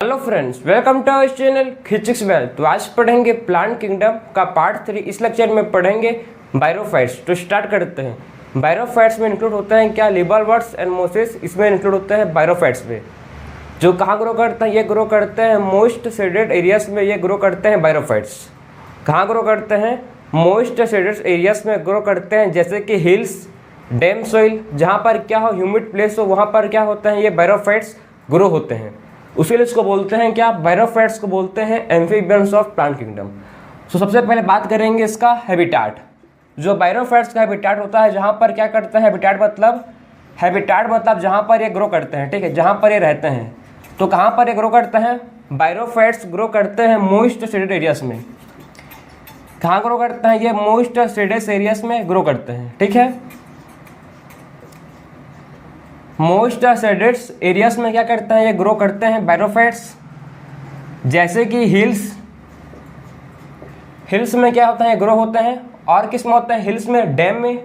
Hello friends, welcome to our channel physics well. तो आज पढ़ेंगे प्लांट किंगडम का पार्ट 3। इस लेक्चर में पढ़ेंगे बायरोफाइट्स। तो स्टार्ट करते हैं। बायरोफाइट्स में इंक्लूड होते हैं क्या? लिबरवर्ट्स एंड मोसेस इसमें इंक्लूड होते हैं बायरोफाइट्स में। जो कहाँ ग्रो करते हैं? ये ग्रो करते हैं मोस्ट शेडेड एरियाज में। ये ग्रो करते हैं बायरोफाइट्स। कहाँ ग्रो करते हैं? मोस्ट शेडेड एरियाज में ग्रो करते हैं, जैसे कि हिल्स, डैम सॉइल, जहाँ पर क्या हो, ह्यूमिड प्लेस हो, वहाँ पर क्या होते हैं? ये बायरोफाइट्स ग्रो होते हैं। उसी लिए इसको बोलते हैं क्या? बायरोफाइट्स को बोलते हैं एम्फीबियंस ऑफ प्लांट किंगडम। तो सबसे पहले बात करेंगे इसका हैबिटाट। जो बायरोफाइट्स का हैबिटाट होता है, जहाँ पर क्या करते हैं? हैबिटाट मतलब जहाँ पर ये ग्रो करते हैं, ठीक है, जहाँ पर ये रहते हैं। तो कहाँ पर ये ग्रो करते हैं? बायरोफाइट्स ग्रो करते हैं मोस्ट शेडेड एरियाज में। कहाँ ग्रो करते हैं? ये मोस्ट शेडेड एरियाज में ग्रो करते हैं, ठीक है। मोस्ट शेडेड एरियाज में क्या करते हैं? ये ग्रो करते हैं बायरोफाइट्स, जैसे कि हिल्स में क्या होता है? ये ग्रो होते हैं। और किस में होते हैं? हिल्स में, डैम में।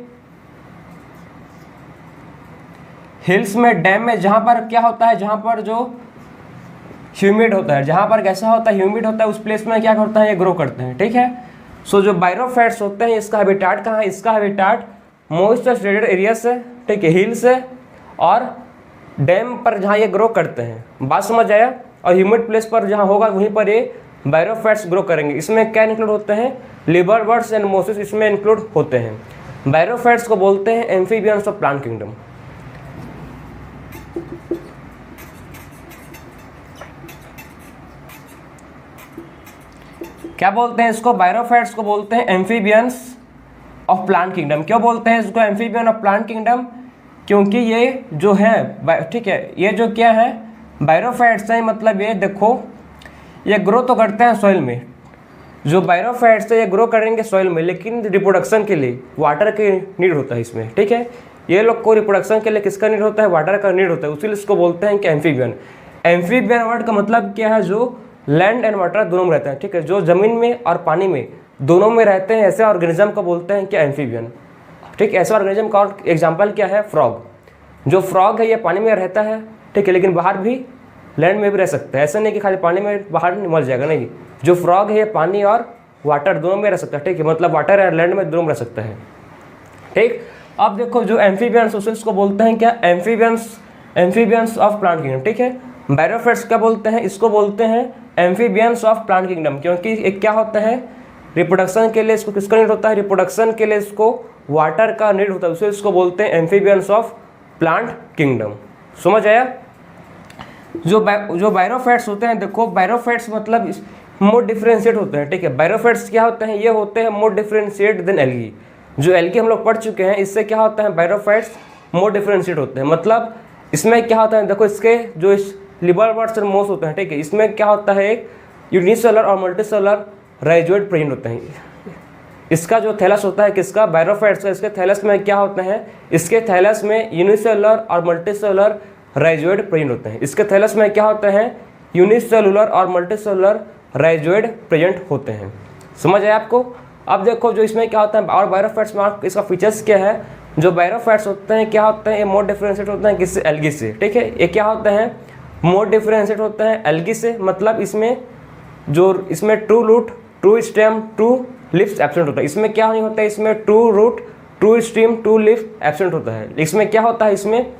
हिल्स में, डैम में, जहाँ पर क्या होता है? जहाँ पर जो ह्यूमिड होता है, जहाँ पर कैसा होता है? ह्यूमिड होता है, उस प्लेस में क्या करता है? ये ग्रो करते हैं, ठीक है। सो जो बायरोफाइट्स होते हैं, इसका हैबिटाट कहाँ है? इसका हैबिटाट मोस्ट शेडेड एरिया से, ठीक है, हिल से और डैम पर जहाँ ये ग्रो करते हैं। बात समझ आया? और ह्यूमिड प्लेस पर जहाँ होगा वहीं पर ये बायरोफाइट्स ग्रो करेंगे। इसमें क्या इंक्लूड होते हैं? लिबरवर्ट्स एंड मोसेस इसमें इंक्लूड होते हैं। बायरोफाइट्स को बोलते हैं एम्फीबियंस ऑफ प्लांट किंगडम। क्या बोलते हैं इसको? बायरोफाइट्स को बोलते हैं एम्फीबियंस ऑफ प्लांट किंगडम। क्यों बोलते हैं इसको एम्फीबियन ऑफ प्लांट किंगडम? क्योंकि ये जो है, ठीक है, ये जो क्या है, बायरोफाइट्स हैं, मतलब ये देखो, ये ग्रो तो करते हैं सॉइल में। जो बायरोफाइट्स है ये ग्रो करेंगे सॉइल में, लेकिन रिप्रोडक्शन के लिए वाटर की नीड होता है इसमें, ठीक है। ये लोग को रिप्रोडक्शन के लिए किसका नीड होता है? वाटर का नीड होता है। उसीलिए इसको बोलते हैं कि एम्फीबियन। एम्फीबियन वर्ड का मतलब क्या है? जो लैंड एंड वाटर दोनों में रहते हैं, ठीक है, जो जमीन में और पानी में दोनों में रहते हैं, ऐसे ऑर्गेनिज्म को बोलते हैं क्या? एम्फीबियन, ठीक। ऐसे ऑर्गेनिज्म का एग्जाम्पल क्या है? फ्रॉग। जो फ्रॉग है ये पानी में रहता है, ठीक है, लेकिन बाहर भी, लैंड में भी रह सकता है। ऐसा नहीं कि खाली पानी में बाहर मर जाएगा, नहीं। जो फ्रॉग है ये पानी और वाटर दोनों में रह सकता है, ठीक है, मतलब वाटर और लैंड में दोनों में रह सकता है, ठीक। अब देखो, जो एम्फीबियंस उसको बोलते हैं क्या? एम्फीबियंस ऑफ प्लांट किंगडम, ठीक है। बायरोफाइट्स क्या बोलते हैं? इसको बोलते हैं एम्फीबियंस ऑफ प्लांट किंगडम, क्योंकि एक क्या होता है? रिप्रोडक्शन के लिए इसको किसका नीड होता है? रिप्रोडक्शन के लिए इसको वाटर का नीड होता है। उसे इसको बोलते हैं एम्फीबियंस ऑफ प्लांट किंगडम। समझ आया? जो बायरोफाइट्स होते हैं, देखो, बायरोफाइट्स मतलब मोर डिफरेंशिएट होते हैं, ठीक है। बायरोफाइट्स क्या होते हैं? ये होते हैं मोर डिफरेंशिएट देन एल्गी। जो एल्गी हम लोग पढ़ चुके हैं, इससे क्या होता है? बायरोफाइट्स मोर डिफरेंशिएट होते हैं। मतलब इसमें क्या होता है? देखो, इसके जो लिबरवर्ट्स और मोस होते हैं, ठीक है, इसमें क्या होता है? एक यूनिसेलुलर और मल्टीसेलुलर राइजोइड प्रेजेंट होते हैं। इसका जो थैलस होता है किसका? बायरोफाइट्स का। इसके थैलस में क्या होते हैं? इसके थैलस में यूनिसेलुलर और मल्टीसेलुलर राइजोइड प्रेजेंट होते हैं। इसके थैलस में क्या होते हैं? यूनिसेलुलर और मल्टीसेलुलर राइजोइड प्रेजेंट होते हैं। समझ आया आपको? अब देखो, जो इसमें क्या होता है और बायरोफाइट्स में इसका फीचर्स क्या है? जो बायरोफाइट्स होते हैं क्या होते हैं? ये मोर डिफरेंशिएट होते हैं किससे? एल्गी से, ठीक है। ये क्या होते हैं? मोर डिफरेंशिएट होते हैं एल्गी से। मतलब इसमें true root, true stem, true leaf absent होता है। इसमें क्या नहीं होता है? इसमें true root, true stem, true leaf absent होता है। इसमें क्या होता है? इसमें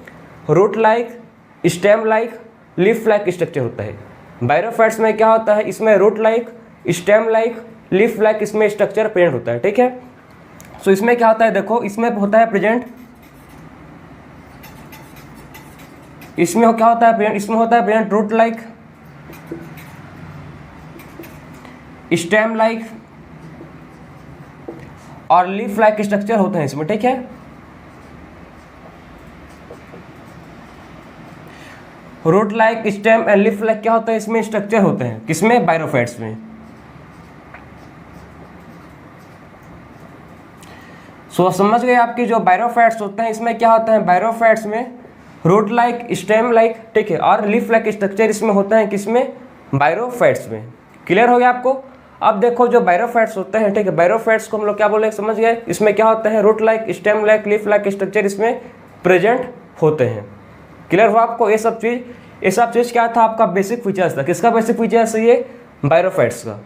root like, stem like, leaf like structure होता है। बायरोफाइट्स में क्या होता है? इसमें root like, stem like, leaf like इसमें स्ट्रक्चर प्रेजेंट होता है, ठीक है। सो इसमें क्या होता है? देखो, इसमें होता है प्रेजेंट, इसमें क्या होता है प्रेजेंट? इसमें होता है present root like, stem like और लीफ लाइक स्ट्रक्चर होते हैं इसमें, ठीक है। Root like, stem and leaf like क्या होता है? इसमें स्ट्रक्चर होते हैं किसमें? बायरोफाइट्स में। सो समझ गए आपकी? जो बायरोफाइट्स होते हैं इसमें क्या होता है? बायरोफाइट्स में रूट लाइक, स्टेम लाइक, ठीक है, और लीफ लाइक स्ट्रक्चर इसमें होता है किसमें? बायरोफाइट्स में। क्लियर हो गया आपको? अब देखो, जो बायरोफाइट्स होते हैं, ठीक है, बायरोफाइट्स को हम लोग क्या बोले? समझ गए? इसमें क्या होता है? Root like, stem like, leaf like structure इसमें प्रेजेंट होते हैं। क्लियर हुआ आपको? ये सब चीज़ ये सब चीज़ क्या था आपका बेसिक फीचर्स था। किसका बेसिक फीचर्स है ये? बायरोफेट्स का।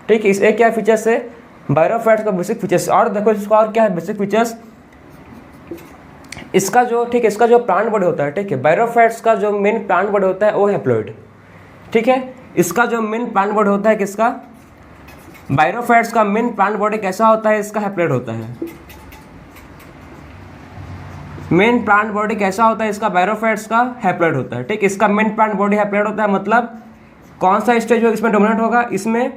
ठीक है, इस क्या फीचर्स है? बायरोफेट्स का बेसिक फीचर्स। और देखो इसका और क्या है बेसिक फीचर्स, इसका जो ठीक है, इसका जो प्लांट बॉडी होता है, ठीक है, बायरोफेट्स का जो मेन प्लांट बॉडी होता है वो हैप्लॉइड। ठीक है, इसका जो मेन प्लांट बॉडी होता है किसका? बायरोफेट्स का मेन प्लांट बॉडी कैसा होता है? इसका हैप्लॉइड होता है। मेन प्लांट बॉडी कैसा होता है इसका? बायरोफेट्स का हैप्लॉइड होता है। ठीक, इसका मेन प्लांट बॉडी हैप्लॉइड होता है। मतलब कौन सा स्टेज होगा इसमें डोमिनेंट होगा? इसमें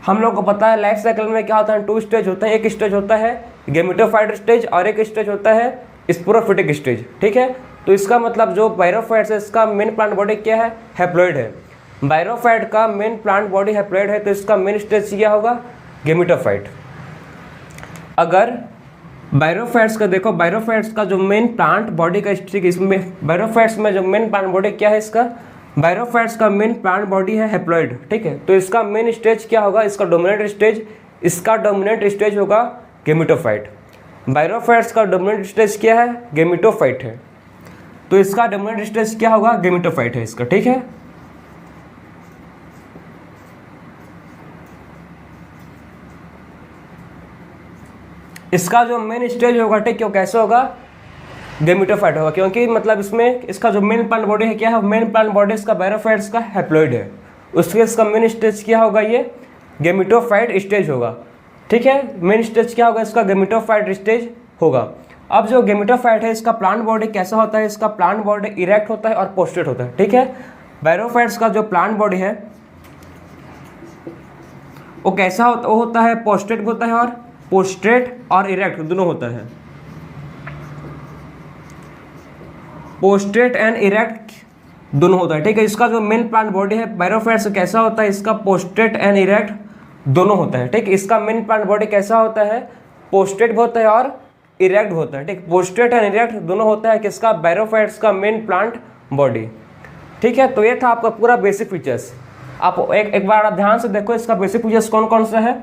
हम लोग को पता है लाइफ साइकिल में क्या होता है, 2 स्टेज होते हैं। एक स्टेज होता है गेमेटोफाइट स्टेज और एक स्टेज होता है स्पोरोफिटिक स्टेज। ठीक है, तो इसका मतलब जो बायरोफाइट्स है इसका मेन प्लांट बॉडी क्या है? हैप्लॉइड है। बायरोफाइट का मेन प्लांट बॉडी हैप्लॉइड है, तो इसका मेन स्टेज क्या होगा? गेमेटोफाइट। अगर बायरोफाइट्स का देखो, बायरोफाइट्स का जो मेन प्लांट बॉडी का स्टेज, इसमें बायरोफाइट्स में जो मेन प्लांट बॉडी क्या है इसका? बायरोफाइट्स का मेन प्लांट बॉडी है हैप्लॉइड। ठीक है, तो इसका मेन स्टेज क्या होगा? इसका डोमिनेंट स्टेज, इसका डोमिनेंट स्टेज होगा गेमेटोफाइट। बायरोफाइट्स का डोमिनेंट स्टेज क्या है? गेमेटोफाइट है, तो इसका डोमिनेंट स्टेज क्या होगा? गेमेटोफाइट है इसका। ठीक है, इसका जो मेन स्टेज होगा, ठीक है, कैसे होगा? गेमेटोफाइट होगा, क्योंकि मतलब इसमें इसका जो मेन प्लांट बॉडी है क्या है? मेन प्लांट बॉडी इसका बायरोफाइट्स का हैप्लॉइड है, उसके इसका मेन स्टेज क्या होगा? ये गेमेटोफाइट स्टेज होगा। ठीक है, मेन स्टेज क्या होगा इसका? गेमेटोफाइट स्टेज होगा। अब जो गेमेटोफाइट है इसका प्लांट बॉडी कैसा होता है? इसका प्लांट बॉडी इरेक्ट होता है और पोस्टेट होता है। ठीक है, बायरोफाइट्स का जो प्लांट बॉडी है वो कैसा होता? वो होता है पोस्टेट होता है, और पोस्ट्रेट और इरेक्ट दोनों होता है। पोस्ट्रेट एंड इरेक्ट दोनों होता है। ठीक है, इसका जो मेन प्लांट बॉडी है बायरोफाइट्स कैसा होता है? इसका पोस्ट्रेट एंड इरेक्ट दोनों होता है। ठीक, इसका मेन प्लांट बॉडी कैसा होता है? पोस्ट्रेट भी होता है और इरेक्ट भी होता है। ठीक, पोस्ट्रेट एंड इरेक्ट दोनों होता है किसका? बायरोफाइट्स का मेन प्लांट बॉडी। ठीक है, तो ये था आपका पूरा बेसिक फीचर्स। आप एक बार आप ध्यान से देखो इसका बेसिक फीचर्स कौन कौन सा है।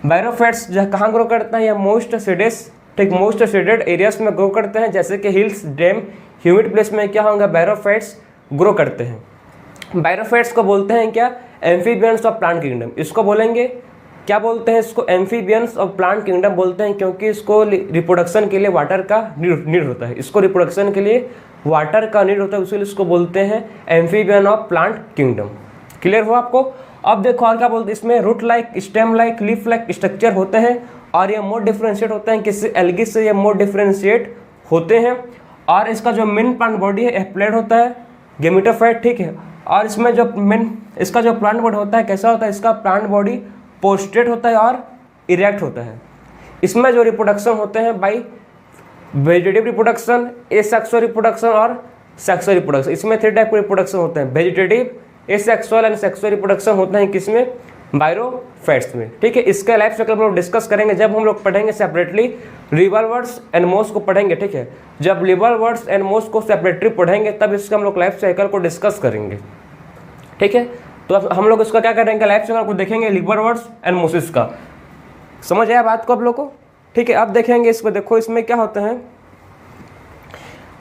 बायरोफाइट्स कहाँ ग्रो करता है? या मोस्ट शेडेड, ठीक, मोस्ट शेडेड एरियाज में ग्रो करते हैं, जैसे कि हिल्स, डैम, ह्यूमिड प्लेस में क्या होंगे? बायरोफाइट्स ग्रो करते हैं। बायरोफाइट्स को बोलते हैं क्या? Amphibians of plant kingdom. इसको बोलेंगे क्या बोलते हैं? इसको एम्फीबियंस ऑफ प्लांट किंगडम बोलते हैं, क्योंकि इसको रिप्रोडक्शन के लिए वाटर का नीड होता है। इसको रिप्रोडक्शन के लिए वाटर का नीड होता है, इसलिए इसको बोलते हैं amphibian of plant kingdom. Clear हुआ आपको? अब देखो और क्या बोलते हैं, इसमें root like, stem like, leaf like structure होते हैं, और ये मोर डिफ्रेंशिएट होते हैं किसी एल्गी से, ये मोर डिफ्रेंशिएट होते हैं। और इसका जो मेन प्लांट बॉडी है हैप्लॉइड होता है, गेमेटोफाइट। ठीक है, और इसमें जो मेन इसका जो प्लांट बॉडी होता है कैसा होता है? इसका प्लांट बॉडी पोस्ट्रेट होता है और इरेक्ट होता है। इसमें जो रिप्रोडक्शन होते हैं by vegetative reproduction, asexual reproduction और सेक्सुअल रिप्रोडक्शन। इसमें 3 टाइप के रिप्रोडक्शन होते हैं, vegetative, asexual and sexual reproduction होते हैं किसमें? बायरोफाइट्स में। ठीक है, इसका लाइफ साइकिल हम लोग डिस्कस करेंगे जब हम लोग पढ़ेंगे सेपरेटली लिवर्वर्ट्स एंड मोथ्स को पढ़ेंगे। ठीक है, जब लिवर्वर्ट्स एंड मोथ्स को सेपरेटली पढ़ेंगे तब इसका हम लोग लाइफ साइकिल को डिस्कस करेंगे। ठीक है, तो अब हम लोग इसका क्या करेंगे? लाइफ साइकिल को देखेंगे लिवर्वर्ट्स एंड मोथ्स का। समझ आया बात को आप लोग को? ठीक है, अब देखेंगे इसको। देखो इसमें क्या होते हैं,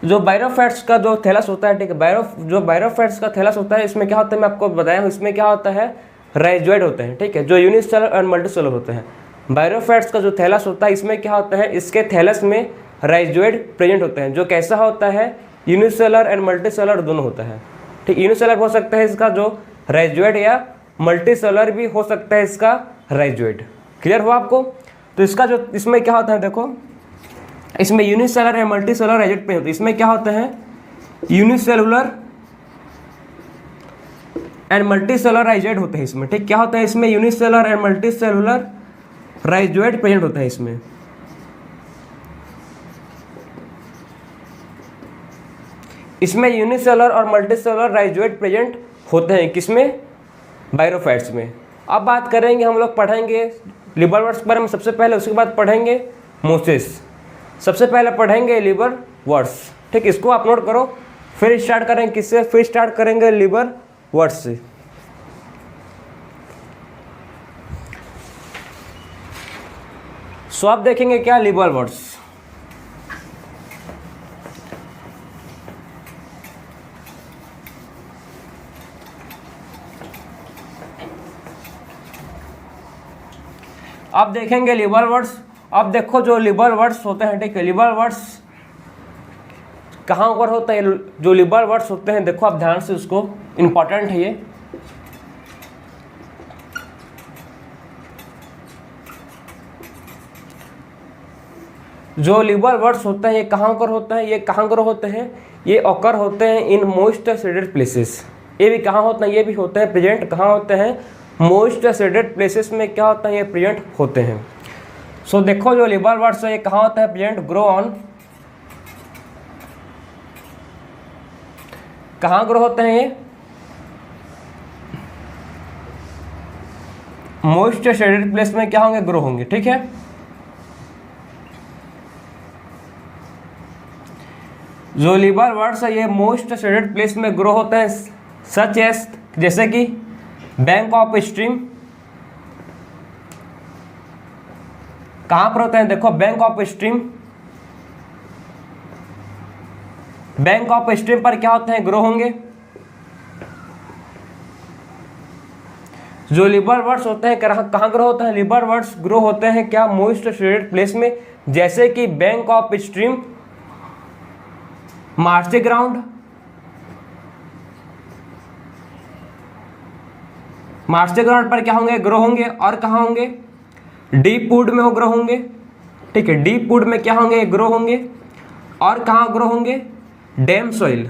जो बायरोफाइट्स का जो थैलस होता है, ठीक है, जो बायरोफाइट्स का थैलस होता है, इसमें क्या होता है मैं आपको बताया हूँ। इसमें क्या होता है? राइजोइड होते हैं। ठीक है, जो यूनिसेलर और मल्टीसेलर होते हैं। बायरोफाइट्स का जो थैलस होता है इसमें क्या होता है? इसके थैलस में राइजोइड प्रेजेंट होते हैं, जो कैसा होता है? यूनिसेलर एंड मल्टीसेलर दोनों होता है। ठीक, यूनिसेलर हो सकता है इसका जो राइजोइड, या मल्टीसेलर भी हो सकता है इसका राइजोइड। क्लियर हुआ आपको? तो इसका जो इसमें क्या होता है देखो, इसमें यूनिसेलर या मल्टीसेलर राइजोइड पे होता है। इसमें क्या होता है? यूनिसेलुलर एंड मल्टीसेलर राइजोइड होते हैं इसमें। ठीक, क्या होता है इसमें? Unicellular and multicellular rhizoid present होता है इसमें। इसमें यूनिसेलर और मल्टीसेलर राइजोइड प्रेजेंट होते हैं किसमें? बायरोफाइट्स में। अब बात करेंगे, हम लोग पढ़ेंगे लिवर्वर्ट्स के बारे में सबसे पहले, उसके बाद पढ़ेंगे मोसेस। सबसे पहले पढ़ेंगे लिवर्वर्ट्स। ठीक, इसको आप नोट करो। फिर स्टार्ट करेंगे किससे? फिर स्टार्ट करेंगे लिवर्वर्ट्स से। सो आप देखेंगे क्या? लिवर्वर्ट्स। अब देखेंगे लिबरल वर्ड्स। अब देखो जो लिबरल वर्ड्स होते हैं, ठीक है, लिबरल वर्ड्स कहाँ पर होते हैं? जो लिबरल वर्ड्स होते हैं, देखो आप ध्यान से, उसको इंपॉर्टेंट है ये। जो लिबरल वर्ड्स होते हैं ये कहाँ पर होते हैं? ये कहाँ पर होते हैं? ये ऑकर होते हैं इन मोस्ट शेडेड प्लेसेस। ये भी कहाँ होते हैं? ये भी होते हैं प्रेजेंट। कहाँ होते हैं? मोस्ट शेडेड प्लेसेस में क्या होता है? ये प्रेजेंट होते हैं। सो देखो जो लिबरल वर्ड्स है ये कहाँ होता है प्रेजेंट? ग्रो ऑन, कहाँ ग्रो होते हैं? ये मोस्ट शेडेड प्लेस में क्या होंगे? ग्रो होंगे, ठीक है। जो लिबरल वर्ड्स है ये मोस्ट शेडेड प्लेस में ग्रो होते हैं, सच एस, जैसे कि बैंक ऑफ स्ट्रीम। कहाँ पर होते हैं? देखो bank of stream, bank of stream पर क्या होते हैं? ग्रो होंगे। जो लिबरल वर्ड्स होते हैं कहाँ ग्रो होते हैं? लिबरल वर्ड्स ग्रो होते हैं क्या? मोस्ट शेडेड प्लेस में, जैसे कि bank of stream, marshy ground, marshy ground पर क्या होंगे? ग्रो होंगे। और कहाँ होंगे? डीप वुड में वो ग्रो होंगे, ठीक है, डीप वुड में क्या होंगे? ग्रो होंगे। और कहाँ ग्रो होंगे? डैम सॉइल,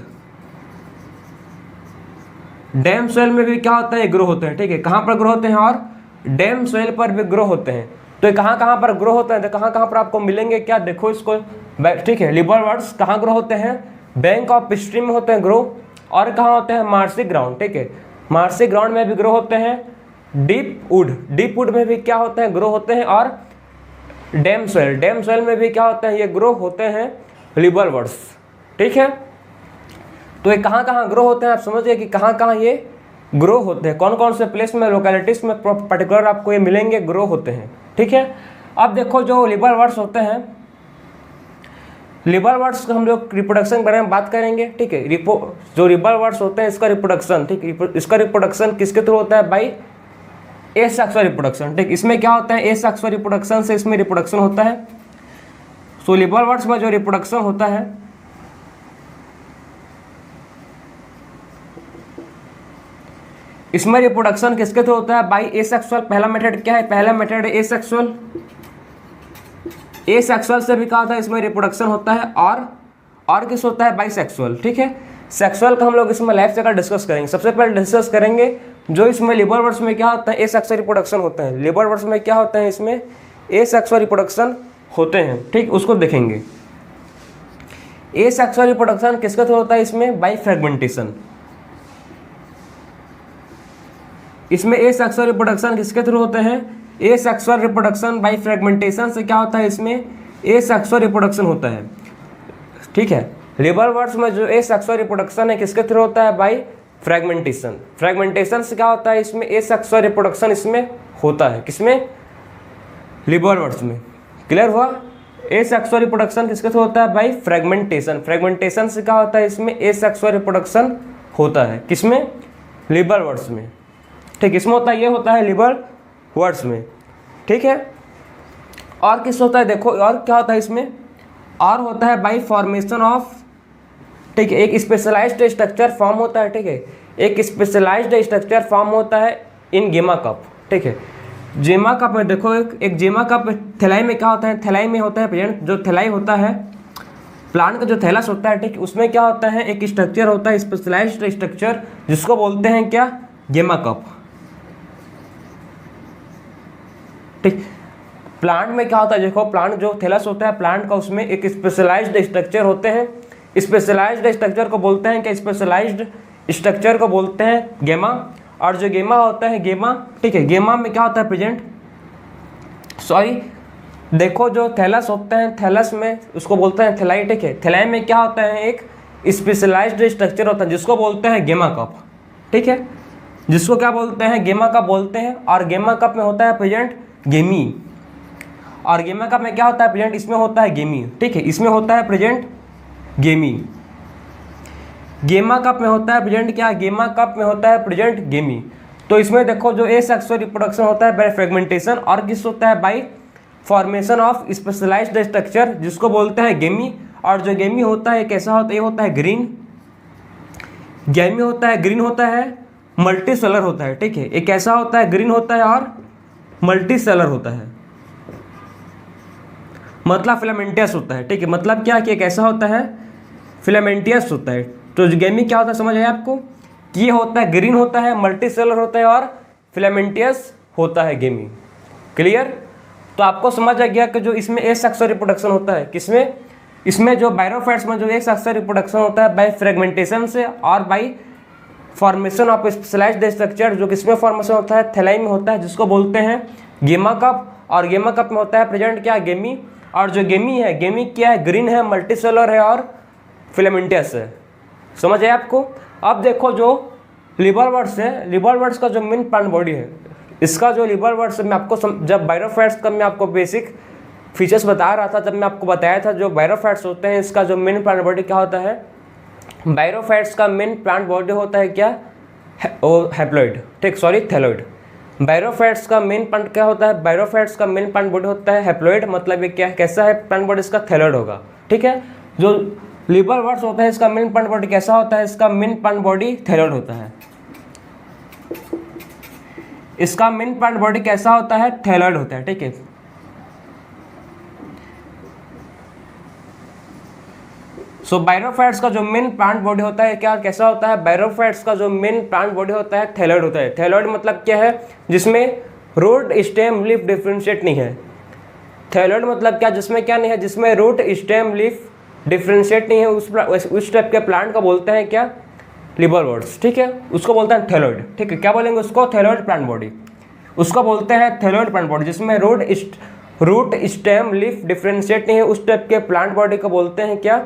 डैम सॉइल में भी क्या होता है? ग्रो होते हैं, ठीक है। कहाँ पर ग्रो होते हैं? और डैम सॉइल पर भी ग्रो होते हैं। तो कहाँ कहाँ पर ग्रो होते हैं? तो कहाँ कहाँ पर आपको मिलेंगे क्या? देखो इसको, ठीक है। लिबरल वर्ड्स कहाँ ग्रो होते हैं? बैंक ऑफ स्ट्रीम में होते हैं ग्रो। और कहाँ होते हैं? मार्सी ग्राउंड, ठीक है, मार्सी ग्राउंड में भी ग्रो होते हैं। डीप वुड, डीप वुड में भी क्या होते हैं? ग्रो होते हैं। और डैम सॉइल, डैम सॉइल में भी क्या होते हैं? ये ग्रो होते हैं लिबरल वर्ड्स, ठीक है। तो ये कहाँ कहाँ ग्रो होते हैं? आप समझिए कि कहाँ कहाँ ये ग्रो होते हैं, कौन कौन से प्लेस में, लोकेलिटीज में पर्टिकुलर आपको ये मिलेंगे, ग्रो होते हैं, ठीक है। अब देखो जो लिबरल वर्ड्स होते हैं, लिबरल वर्ड्स हम लोग रिप्रोडक्शन के बारे में बात करेंगे, ठीक है। जो लिबरल वर्ड्स होते हैं इसका रिप्रोडक्शन, ठीक, इसका रिप्रोडक्शन किसके थ्रू होता है? बाई एसेक्सुअल रिप्रोडक्शन, ठीक। इसमें क्या होता है? एसेक्सुअल रिप्रोडक्शन से इसमें रिप्रोडक्शन होता है। सो लिबरल वर्ड्स में जो रिप्रोडक्शन होता है, इसमें रिप्रोडक्शन किसके थ्रू होता है? By asexual. पहला मेथड क्या है? पहला मेथड है एसेक्सुअल। एसेक्सुअल से भी क्या होता है? इसमें रिप्रोडक्शन होता है। और किस होता है? बाइसेक्सुअल, ठीक है। सेक्सुअल का हम लोग इसमें लाइफ जगह डिस्कस करेंगे। सबसे पहले डिस्कस करेंगे जो इसमें लिबरल वर्ड्स में क्या होता है? एसेक्सुअल रिप्रोडक्शन होता है। लिबरल वर्ड्स में क्या होता है? इसमें एसेक्सुअल रिप्रोडक्शन होते हैं, ठीक, उसको देखेंगे। एसेक्सुअल रिप्रोडक्शन किसके थ्रू होता है? इसमें बाई फ्रेगमेंटेशन। इसमें एसेक्सुअल रिप्रोडक्शन किसके थ्रू होते हैं? एसेक्सुअल रिप्रोडक्शन बाई फ्रेगमेंटेशन से क्या होता है? इसमें एसेक्सुअल रिप्रोडक्शन होता है, ठीक है। लिबरल वर्ड्स में जो एसेक्सुअल रिप्रोडक्शन है किसके थ्रू होता है? By fragmentation. फ्रेगमेंटेशन से क्या होता है? इसमें एसेक्सुअल रिप्रोडक्शन इसमें होता है। किसमें? लिबरल वर्ड्स में। क्लियर हुआ? एसेक्सुअल रिप्रोडक्शन किसके थ्रू होता है? By fragmentation. फ्रेगमेंटेशन से क्या होता है? इसमें एसेक्सुअल रिप्रोडक्शन होता है। किसमें? लिबरल वर्ड्स में, ठीक। इसमें होता है, ये होता है लिबरल वर्ड्स में, ठीक है। और किस होता है? देखो और क्या होता है इसमें? और होता है बाई फॉर्मेशन ऑफ, ठीक है, एक स्पेशलाइज्ड स्ट्रक्चर फॉर्म होता है, ठीक है। एक स्पेशलाइज्ड स्ट्रक्चर फॉर्म होता है इन गेमा कप, ठीक है। जेमा कप में देखो, एक जेमा कप थैलाई में क्या होता है? थैलाई में होता है प्रेजेंट, जो थैलाई होता है प्लांट का जो थैलस होता है, ठीक, उसमें क्या होता है? एक स्ट्रक्चर होता है, स्पेशलाइज्ड स्ट्रक्चर, जिसको बोलते हैं क्या? गेमा कप, ठीक। प्लांट में क्या होता है? देखो प्लांट जो थैलस होता है प्लांट का, उसमें एक स्पेशलाइज्ड स्ट्रक्चर होते हैं। स्पेशलाइज्ड स्ट्रक्चर को बोलते हैं क्या? स्पेशलाइज्ड स्ट्रक्चर को बोलते हैं गेमा। और जो गेमा होता है, गेमा, ठीक है, गेमा में क्या होता है? प्रेजेंट, सॉरी, देखो जो थैलस होते हैं, थैलस में उसको बोलते हैं थैलाई, ठीक है। थैलाई में क्या होता है? एक स्पेशलाइज्ड स्ट्रक्चर होता है जिसको बोलते हैं गेमा कप, ठीक है, जिसको क्या बोलते हैं? गेमा कप बोलते हैं। और गेमा कप में होता है प्रेजेंट गेमी। और गेमा कप में क्या होता है? प्रेजेंट इसमें होता है गेमी, ठीक है, इसमें होता है प्रेजेंट गेमी। गेमा कप में होता है प्रेजेंट क्या? गेमा कप में होता है प्रेजेंट गेमी। तो इसमें देखो जो ए सेक्सुअल रिप्रोडक्शन होता है बाय फ्रेगमेंटेशन, और किस होता है by formation of specialised structure जिसको बोलते हैं गेमी। और जो गेमी होता है कैसा होता है, ये होता है ग्रीन, गेमी होता है ग्रीन होता है, मल्टी सेलर होता है, ठीक है। ये कैसा होता है, ग्रीन होता है और मल्टी सेलर होता है, मतलब फिलामेंटियस होता है, ठीक है। मतलब क्या कि कैसा होता है, फिलामेंटियस होता है। तो गेमी क्या होता है समझ आया आपको, कि ये होता है ग्रीन होता है, मल्टी सेलर होता है और फिलामेंटियस होता है गेमी। क्लियर। तो आपको समझ आ गया कि जो इसमें ए सेक्सुअल रिप्रोडक्शन होता है किसमें, इसमें जो बायरोफाइट्स में जो ए सेक्सुअल रिप्रोडक्शन होता है बाय फ्रेगमेंटेशन से और by formation of specialised structure, जो किसमें फॉर्मेशन होता है, थैलाई में होता है, जिसको बोलते हैं गेमा कप। और गेमा कप में होता है प्रेजेंट क्या, गेमी। और जो गेमी है, गेमी क्या है, ग्रीन है, मल्टीसेलर है और फिलामेंटियस है। समझ आए आपको। अब देखो जो लिबरवर्ट्स है, लिबरवर्ट्स का जो मेन प्लांट बॉडी है, इसका जो लिबरवर्ट्स मैं आपको जब बायरोफाइट्स का मैं आपको बेसिक फीचर्स बता रहा था, जब मैं आपको बताया था जो बायरोफाइट्स होते हैं इसका जो मेन प्लांट बॉडी क्या होता है, बायरोफाइट्स का मेन प्लांट बॉडी होता है क्या, हैप्लॉइड, ठीक, सॉरी थैलॉइड। बायरोफाइट्स का मेन प्लांट क्या होता है, बायरोफाइट्स का मेन प्लांट बॉडी होता है हैप्लॉइड, मतलब ये क्या कैसा है प्लांट बॉडी इसका, थैलॉइड होगा, ठीक है। जो लिबरवर्ट्स होता है इसका मेन प्लांट बॉडी कैसा होता है, इसका मेन प्लांट बॉडी थैलॉइड होता है। इसका मेन प्लांट बॉडी कैसा होता है, थैलॉइड होता है, ठीक है। सो बायरोफाइट्स का जो मेन प्लांट बॉडी होता है क्या कैसा होता है, बायरोफाइट्स का जो मेन प्लांट बॉडी होता है थैलॉइड होता है। थैलॉइड मतलब क्या है, जिसमें रूट स्टेम लीफ डिफरेंशिएट नहीं है। थैलॉइड मतलब क्या, जिसमें क्या नहीं है, जिसमें रूट स्टेम लीफ डिफरेंशिएट नहीं है, उस टाइप के प्लांट का बोलते हैं क्या, लिबरवर्ट्स, ठीक है। उसको बोलते हैं थैलॉइड, ठीक है। क्या बोलेंगे उसको, थैलॉइड प्लांट बॉडी, उसको बोलते हैं थैलॉइड प्लांट बॉडी, जिसमें रूट स्टेम लीफ डिफरेंशिएट नहीं है, उस टाइप के प्लांट बॉडी को बोलते हैं क्या,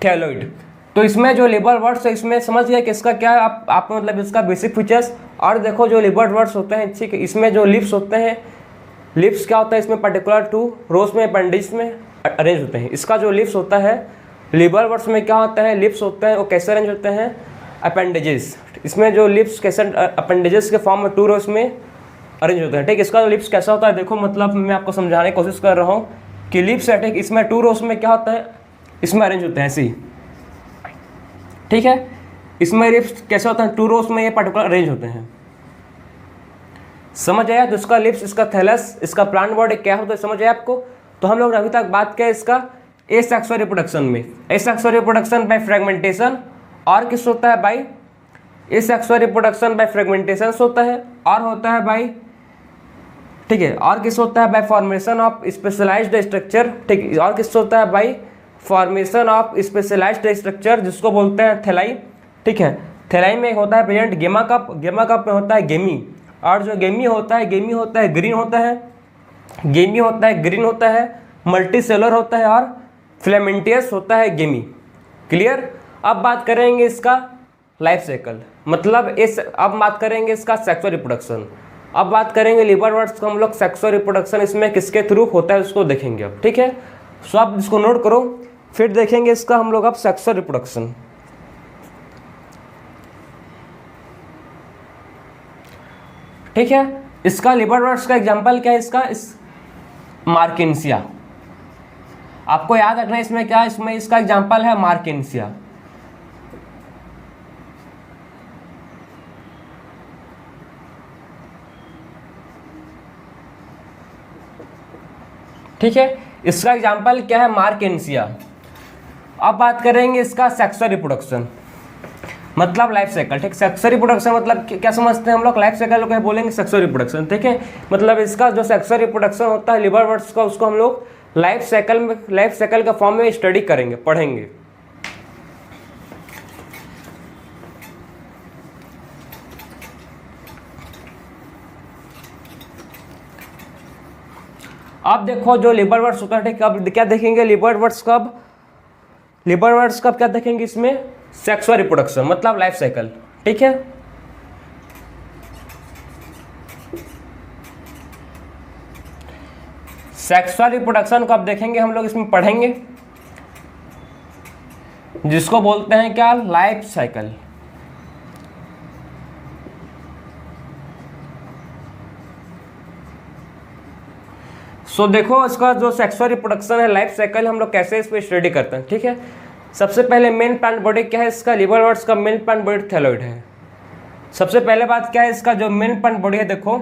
थैलॉइड। तो इसमें जो लिबरवर्ट्स है, इसमें समझ गया कि इसका क्या है, आप मतलब इसका बेसिक फीचर्स। और देखो जो लिबरवर्ट्स होते हैं, ठीक है, इसमें जो लिप्स होते हैं, लिप्स क्या होता है इसमें पर्टिकुलर 2 रोज में अपेंडिज में अरेंज होते हैं। इसका जो लिप्स होता है लिबरवर्ट्स में क्या होता है, लिप्स होते हैं वो कैसे अरेंज होते हैं, अपेंडेजेस। इसमें जो लिप्स कैसे अपेंडेजेस के फॉर्म में 2 रोज में अरेंज होते हैं, ठीक। इसका लिप्स कैसा होता है देखो, मतलब मैं आपको समझाने की कोशिश कर रहा हूँ कि लिप्स है, ठीक, इसमें 2 रोज में क्या होता है, इसमें अरेंज होते हैं ऐसे ही, ठीक है। इसमें लिप्स कैसे होता है, 2 रोज में ये पर्टिकुलर अरेंज होते हैं। समझ आया। तो इसका लिप्स, इसका थैलस, इसका प्लांट बॉडी क्या होता है, समझ आया आपको। तो हम लोग अभी तक बात किया इसका एसेक्सुअल रिप्रोडक्शन में, एसेक्सुअल रिप्रोडक्शन बाय फ्रेगमेंटेशन, और किस होता है by asexual reproduction by fragmentation होता है, और होता है बाय, ठीक है, और किस होता है by formation of specialised structure, ठीक, और किस होता है by formation of specialised structure जिसको बोलते हैं थैलाई, ठीक है। थैलाई में होता है प्रेजेंट गेमा कप, गेमा कप में होता है गेमी। और जो गेमी होता है, गेमी होता है ग्रीन होता है, गेमी होता है ग्रीन होता है, मल्टी सेलर होता है और फिलामेंटियस होता है गेमी। क्लियर। अब बात करेंगे इसका लाइफ साइकिल, मतलब अब बात करेंगे इसका सेक्सुअल रिप्रोडक्शन। अब बात करेंगे लिबरवर्ट्स का हम लोग सेक्सुअल रिप्रोडक्शन इसमें किसके थ्रू होता है उसको देखेंगे अब, ठीक है। सो आप इसको नोट करो, फिर देखेंगे इसका हम लोग अब सेक्सुअल रिप्रोडक्शन। ठीक है। इसका लिबरवर्ट्स का एग्जांपल क्या है, इसका मार्केंसिया। आपको याद रखना है इसमें क्या है, इसमें इसका एग्जांपल है मार्केंसिया। ठीक है, इसका एग्जांपल क्या है, मार्केंसिया। अब बात करेंगे इसका सेक्सुअल रिप्रोडक्शन, मतलब लाइफ साइकिल। ठीक, सेक्सुअल रिप्रोडक्शन मतलब क्या समझते हैं हम लोग, लाइफ साइकिल को बोलेंगे सेक्सुअल रिप्रोडक्शन। ठीक है, मतलब इसका जो सेक्सुअल रिप्रोडक्शन होता है लिबरवर्ट्स का, उसको हम लोग लाइफ साइकिल का फॉर्म में स्टडी करेंगे, पढ़ेंगे। अब देखो जो लिबरवर्ट्स होता है, ठीक, अब क्या देखेंगे लिबरवर्ट्स कब क्या देखेंगे इसमें, सेक्सुअल रिप्रोडक्शन मतलब लाइफ साइकिल। ठीक है, सेक्सुअल रिप्रोडक्शन को अब देखेंगे हम लोग, इसमें पढ़ेंगे, जिसको बोलते हैं क्या, लाइफ साइकिल। सो देखो इसका जो सेक्सुअल रिप्रोडक्शन है, लाइफ साइकिल, हम लोग कैसे इस पर स्टडी करते हैं, ठीक है। सबसे पहले मेन प्लांट बॉडी क्या है इसका, लिवरवर्ट्स का मेन प्लांट बॉडी थैलोइड है। सबसे पहले बात क्या है इसका जो मेन प्लांट बॉडी है, देखो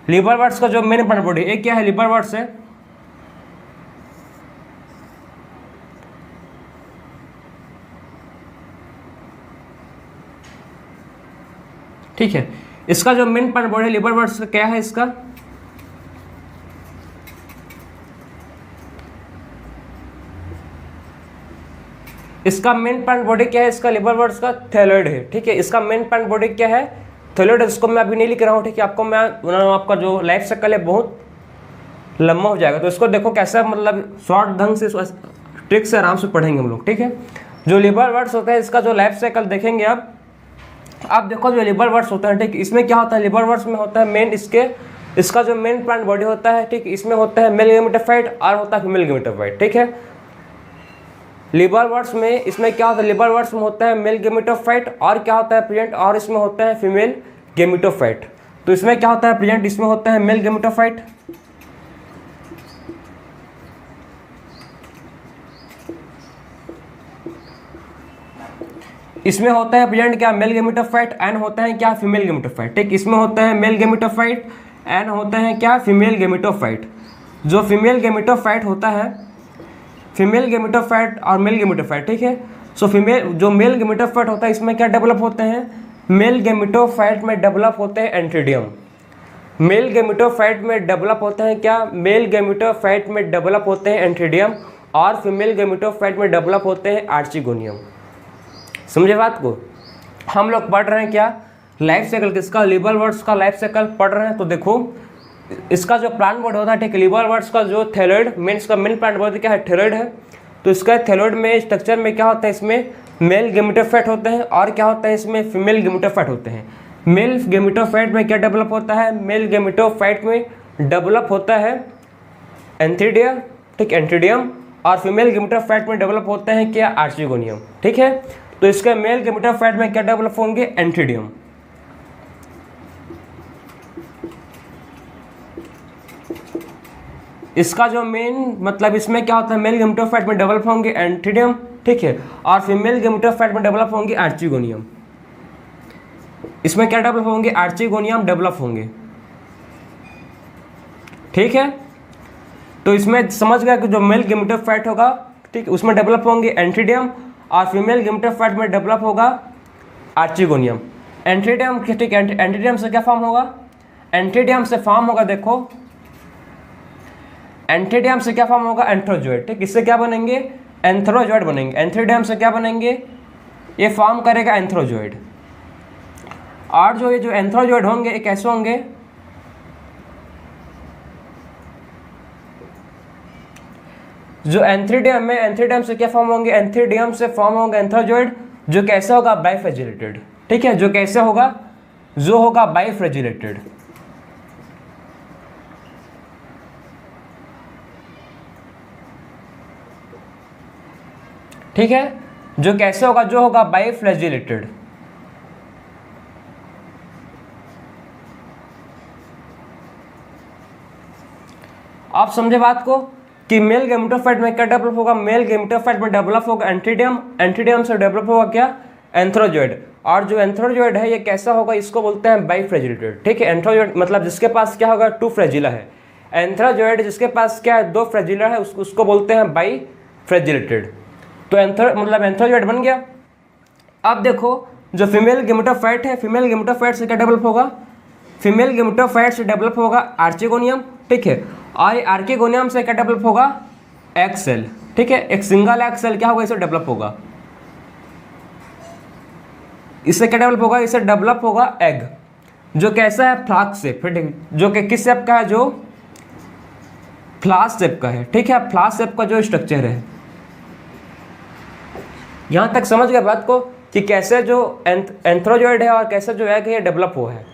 लिवरवर्ट्स का जो मेन प्लांट बॉडी है क्या है, लिवरवर्ट्स है। ठीक है, इसका जो मेन प्लांट बॉडी है लिवरवर्ट्स का क्या है इसका, इसका मेन प्लांट बॉडी क्या है इसका, लिवरवर्ट्स का थैलोइड है। ठीक है, इसका मेन प्लांट बॉडी क्या है, थैलोइड। इसको मैं अभी नहीं लिख रहा हूँ, ठीक है, आपको मैं आपका जो लाइफ साइकिल है बहुत लंबा हो जाएगा, तो इसको देखो कैसे मतलब शॉर्ट ढंग से ट्रिक से आराम से पढ़ेंगे हम लोग। ठीक है, जो लिवरवर्ट्स होता है इसका जो लाइफ साइकिल देखेंगे आप देखो जो लिवरवर्ट्स होता है, ठीक, इसमें क्या होता है, लिवरवर्ट्स में होता है मेन इसका जो मेन प्लांट बॉडी होता है, ठीक, इसमें होता है मेल गेमेटोफाइट और होता है फीमेल गेमेटोफाइट। ठीक है, लिवरवर्ट्स में इसमें क्या होता है, लिवरवर्ट्स में होता है मेल गेमेटोफाइट और क्या होता है प्रेजेंट, और इसमें होता है फीमेल गेमेटोफाइट। तो इसमें क्या होता है प्रेजेंट, इसमें होता है मेल गेमेटोफाइट, इसमें होता है प्रेजेंट क्या, मेल गेमेटोफाइट, एंड होता है क्या, फीमेल गेमेटोफाइट। ठीक, इसमें होता है मेल गेमेटोफाइट एंड होता है क्या, फीमेल गेमेटोफाइट। जो फीमेल गेमेटोफाइट होता है, फीमेल गेमेटोफाइट और मेल गेमेटोफाइट, ठीक है। सो जो मेल गेमेटोफाइट होता है इसमें क्या डेवलप होते हैं, मेल गेमेटोफाइट में डेवलप होते हैं एंट्रीडियम। मेल गेमेटोफाइट में डेवलप होते हैं क्या, मेल गेमेटोफाइट में डेवलप होते हैं एंट्रीडियम, और फीमेल गेमेटोफाइट में डेवलप होते हैं आर्चिगोनियम। समझे बात को, हम लोग पढ़ रहे हैं क्या, लाइफ साइकिल किसका, लिवरवर्ट्स का लाइफ साइकिल पढ़ रहे हैं। तो देखो इसका जो प्लांट बॉडी होता है, ठीक, लिवरवर्ट्स का जो थैलोइड मीन्स का मेन प्लांट बॉडी क्या है, थैलोइड है। तो इसका थैलोइड में स्ट्रक्चर में क्या होता है, इसमें मेल गेमेटोफाइट होते हैं और क्या होता है इसमें फीमेल गेमेटोफाइट होते हैं। मेल गेमेटोफाइट में क्या डेवलप होता है, मेल गेमेटोफाइट में डेवलप होता है एंथीडिया, ठीक, एंथीडियम, और फीमेल गेमेटोफाइट में डेवलप होता है क्या, आर्चिगोनियम। ठीक है, तो इसके मेल गेमेटोफाइट में क्या डेवलप होंगे, एंथीडियम। इसका जो मेन मतलब इसमें क्या होता है, मेल गेमेटोफाइट में डेवलप होंगे एंथीडियम, ठीक है, और फीमेल गेमेटोफाइट में डेवलप होंगे आर्चिगोनियम। इसमें क्या डेवलप होंगे, आर्चिगोनियम डेवलप होंगे। ठीक है, तो इसमें समझ गया कि जो मेल गेमेटोफाइट होगा, ठीक, उसमें डेवलप होंगे एंथीडियम, और फीमेल गेमेटोफाइट में डेवलप होगा आर्चिगोनियम। एंथीडियम, ठीक, एंथीडियम से क्या फॉर्म होगा, एंथीडियम से फॉर्म होगा, देखो एंथीडियम से क्या फॉर्म होगा, एंथ्रोजोइड। ठीक, इससे क्या बनेंगे, एंथ्रोजोइड बनेंगे। एंथीडियम से क्या बनेंगे, ये फॉर्म करेगा एंथ्रोजोइड। और जो ये जो एंथ्रोजोइड होंगे ये कैसे होंगे, जो एंथीडियम में, एंथीडियम से क्या फॉर्म होंगे, एंथीडियम से फॉर्म होगा एंथ्रोजोइड, जो कैसे होगा, बाइफ्लैजिलेटेड। ठीक है, जो कैसे होगा, जो होगा बाइफ्लैजिलेटेड। ठीक है, जो कैसे होगा, जो होगा बाइफ्लैजिलेटेड। आप समझे बात को कि मेल गेमेटोफाइट में क्या डेवलप होगा, मेल गेमेटोफाइट में डेवलप होगा एंथीडियम, एंथीडियम से डेवलप होगा क्या, एंथ्रोजोइड। और जो एंथ्रोजोइड है ये कैसा होगा, इसको बोलते हैं बाइफ्लैजिलेटेड। ठीक है, एंथ्रोजोइड मतलब जिसके पास क्या होगा, 2 फ्लैजिला है। एंथ्रोजोइड जिसके पास क्या है, 2 फ्लैजिला है, उसको बोलते हैं बाइफ्लैजिलेटेड। तो एंथ्रोजोइड बन गया। अब देखो जो फीमेल गेमेटोफाइट है, फीमेल गेमेटोफाइट से क्या डेवलप होगा, फीमेल गेमेटोफाइट से डेवलप होगा आर्चिगोनियम। ठीक है, और आर्चिगोनियम से क्या डेवलप होगा, एग सेल। ठीक है, एक सिंगल एग सेल क्या होगा, इसे डेवलप होगा, इससे क्या डेवलप होगा, इसे डेवलप होगा एग, जो कैसा है, फ्लास्क शेप, जो कि किस शेप का है, जो फ्लास्क शेप का है। ठीक है, फ्लास्क शेप का जो स्ट्रक्चर है, यहाँ तक समझ गए बात को कि कैसे जो एंथ्रोजोइड है और कैसे जो एग है ये डेवलप हुआ है।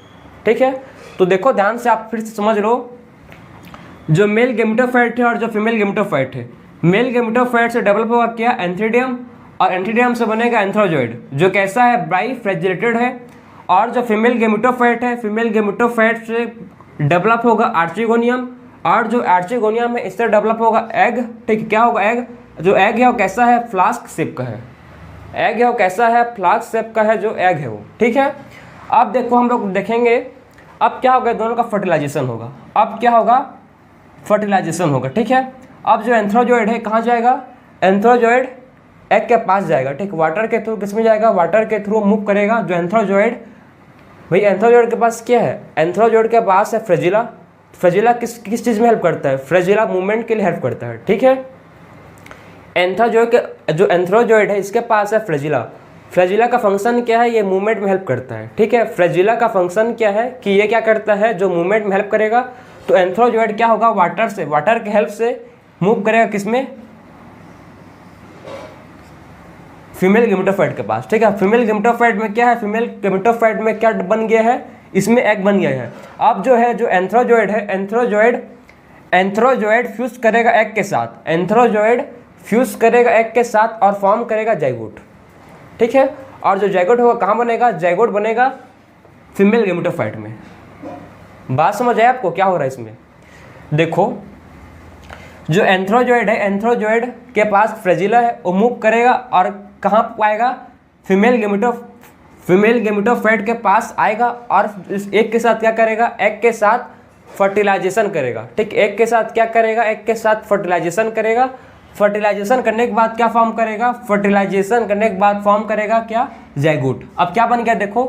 ठीक है, तो देखो ध्यान से आप फिर से समझ लो, जो मेल गेमेटोफाइट है और जो फीमेल गेमेटोफाइट है, मेल गेमेटोफाइट से डेवलप होगा क्या, एंथीडियम, और एंथीडियम से बनेगा एंथ्रोजोइड, जो कैसा है, बाइफ्लैजिलेटेड है। और जो फीमेल गेमेटोफाइट है, फीमेल गेमेटोफाइट से डेवलप होगा आर्चिगोनियम, और जो आर्चिगोनिया में इससे डेवलप होगा एग, ठीक, क्या होगा एग, जो एग है वो कैसा है, फ्लास्क शेप का है, एग है वो कैसा है, फ्लास्क शेप का है जो एग है वो, ठीक है। अब देखो हम लोग देखेंगे अब क्या होगा, दोनों का फर्टिलाइजेशन होगा, अब क्या होगा, फर्टिलाइजेशन होगा, ठीक है। अब जो एंथ्रोजोइड है कहाँ जाएगा, एंथ्रोजोइड एग के पास जाएगा, ठीक, वाटर के थ्रू किस में जाएगा, वाटर के थ्रू मूव करेगा जो एंथ्रोजोइड, भाई एंथ्रोजोइड के पास क्या है, एंथ्रोजोइड के पास है फ्रेजिला, फ्रेजिला किस चीज़ में हेल्प करता है, फ्रेजिला मूवमेंट के लिए हेल्प करता है, ठीक है। एंथ्रोजोइड के जो एंथ्रोजोइड है इसके पास है फ्रेजिला, फ्रेजिला का फंक्शन क्या है, ये मूवमेंट में हेल्प करता है, ठीक है। फ्रेजिला का फंक्शन क्या है कि ये क्या करता है, जो मूवमेंट में हेल्प करेगा। तो एंथ्रोजोइड क्या होगा, वाटर से, वाटर के हेल्प से मूव करेगा किसमें, फीमेल गेमेटोफाइट के पास, ठीक है। फीमेल गेमेटोफाइट में क्या है, फीमेल गेमेटोफाइट में क्या बन गया है, इसमें एग बन गया है। अब जो है जो एंथ्रोजोइड है, एंथ्रोजोइड फ्यूज करेगा एग के साथ, एंथ्रोजोइड फ्यूज करेगा एग के साथ और फॉर्म करेगा जाइगोट, ठीक है। और जो जाइगोट होगा कहाँ बनेगा, जाइगोट बनेगा फीमेल गेमेटोफाइट में। बात समझ आए आपको क्या हो रहा है इसमें, देखो जो एंथ्रोजोइड है, एंथ्रोजोइड के पास फ्रेजिला है, वो मूव करेगा और कहाँ पाएगा, फीमेल गेमेटोफाइट के पास आएगा और इस एग के साथ क्या करेगा, एग के साथ फर्टिलाइजेशन करेगा, ठीक, एग के साथ क्या करेगा, एग के साथ फर्टिलाइजेशन करेगा। फर्टिलाइजेशन करने के बाद क्या फॉर्म करेगा, फर्टिलाइजेशन करने के बाद फॉर्म करेगा क्या, जाइगोट। अब क्या बन गया देखो,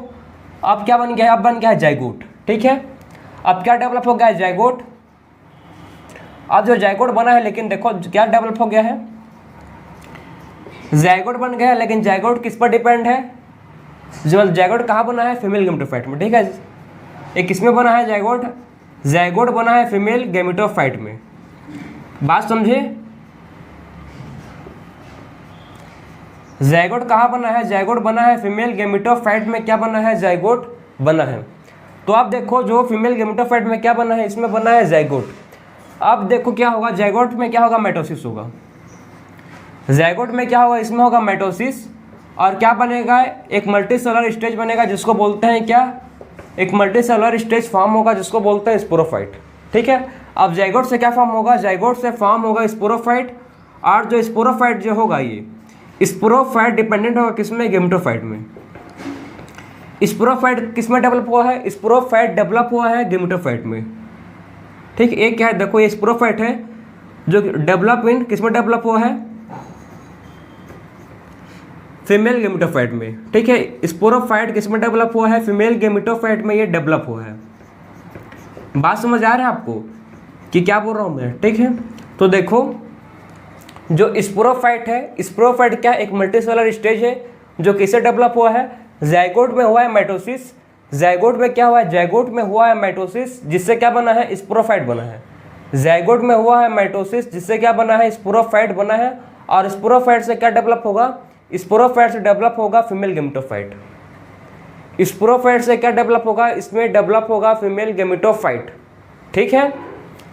अब क्या बन गया, अब बन गया है जाइगोट, ठीक है। अब क्या डेवलप हो गया है, जाइगोट। अब जो जाइगोट बना है, लेकिन देखो क्या डेवलप हो गया है, जाइगोट बन गया है, लेकिन जाइगोट किस पर डिपेंड है, जो जाइगोट कहाँ बना है, फीमेल गेमेटोफाइट में, ठीक है। ये किस में बना है जाइगोट, जाइगोट बना है फीमेल गेमेटोफाइट में। बात समझे, जाइगोट कहाँ बना है, जाइगोट बना है फीमेल गेमेटोफाइट में, क्या बना है, जाइगोट बना है। तो आप देखो जो फीमेल गेमेटोफाइट में क्या बना है, इसमें बना है जाइगोट। अब देखो क्या होगा, जाइगोट में क्या होगा, माइटोसिस होगा, जाइगोट में क्या होगा, इसमें होगा माइटोसिस, और क्या बनेगा, एक मल्टीसेलुलर स्टेज बनेगा जिसको बोलते हैं क्या, एक मल्टीसेलुलर स्टेज फॉर्म होगा जिसको बोलते हैं स्पोरोफाइट, ठीक है। अब जाइगोट से क्या फॉर्म होगा, जाइगोट से फॉर्म होगा स्पोरोफाइट, और जो स्पोरोफाइट जो होगा ये स्पोरोफाइट डिपेंडेंट होगा किसमें, गेमेटोफाइट में। स्पोरोफाइट किसमें डेवलप हुआ है, स्पोरोफाइट डेवलप हुआ है गेमेटोफाइट में, ठीक। एक क्या है देखो, ये स्पोरोफाइट है जो डेवलप इन किसमें डेवलप हुआ है, फीमेल गेमेटोफाइट में, ठीक है। स्पोरोफाइट किसमें डेवलप हुआ है, फीमेल गेमेटोफाइट में ये डेवलप हुआ है। बात समझ आ रहा है आपको कि क्या बोल रहा हूँ मैं, ठीक है। तो देखो जो स्पोरोफाइट है, स्पोरोफाइट क्या एक मल्टीसेलुलर स्टेज है जो किससे डेवलप हुआ है, जाइगोट में हुआ है माइटोसिस, जाइगोट में क्या हुआ है, जाइगोट में हुआ है माइटोसिस, जिससे क्या बना है, स्पोरोफाइट बना है। जाइगोट में हुआ है माइटोसिस, जिससे क्या बना है, स्पोरोफाइट बना है। और स्पोरोफाइट से क्या डेवलप होगा, स्पोरोफाइट से डेवलप होगा फीमेल गेमेटोफाइट। स्पोरोफाइट से क्या डेवलप होगा, इसमें डेवलप होगा फीमेल गेमेटोफाइट, ठीक है।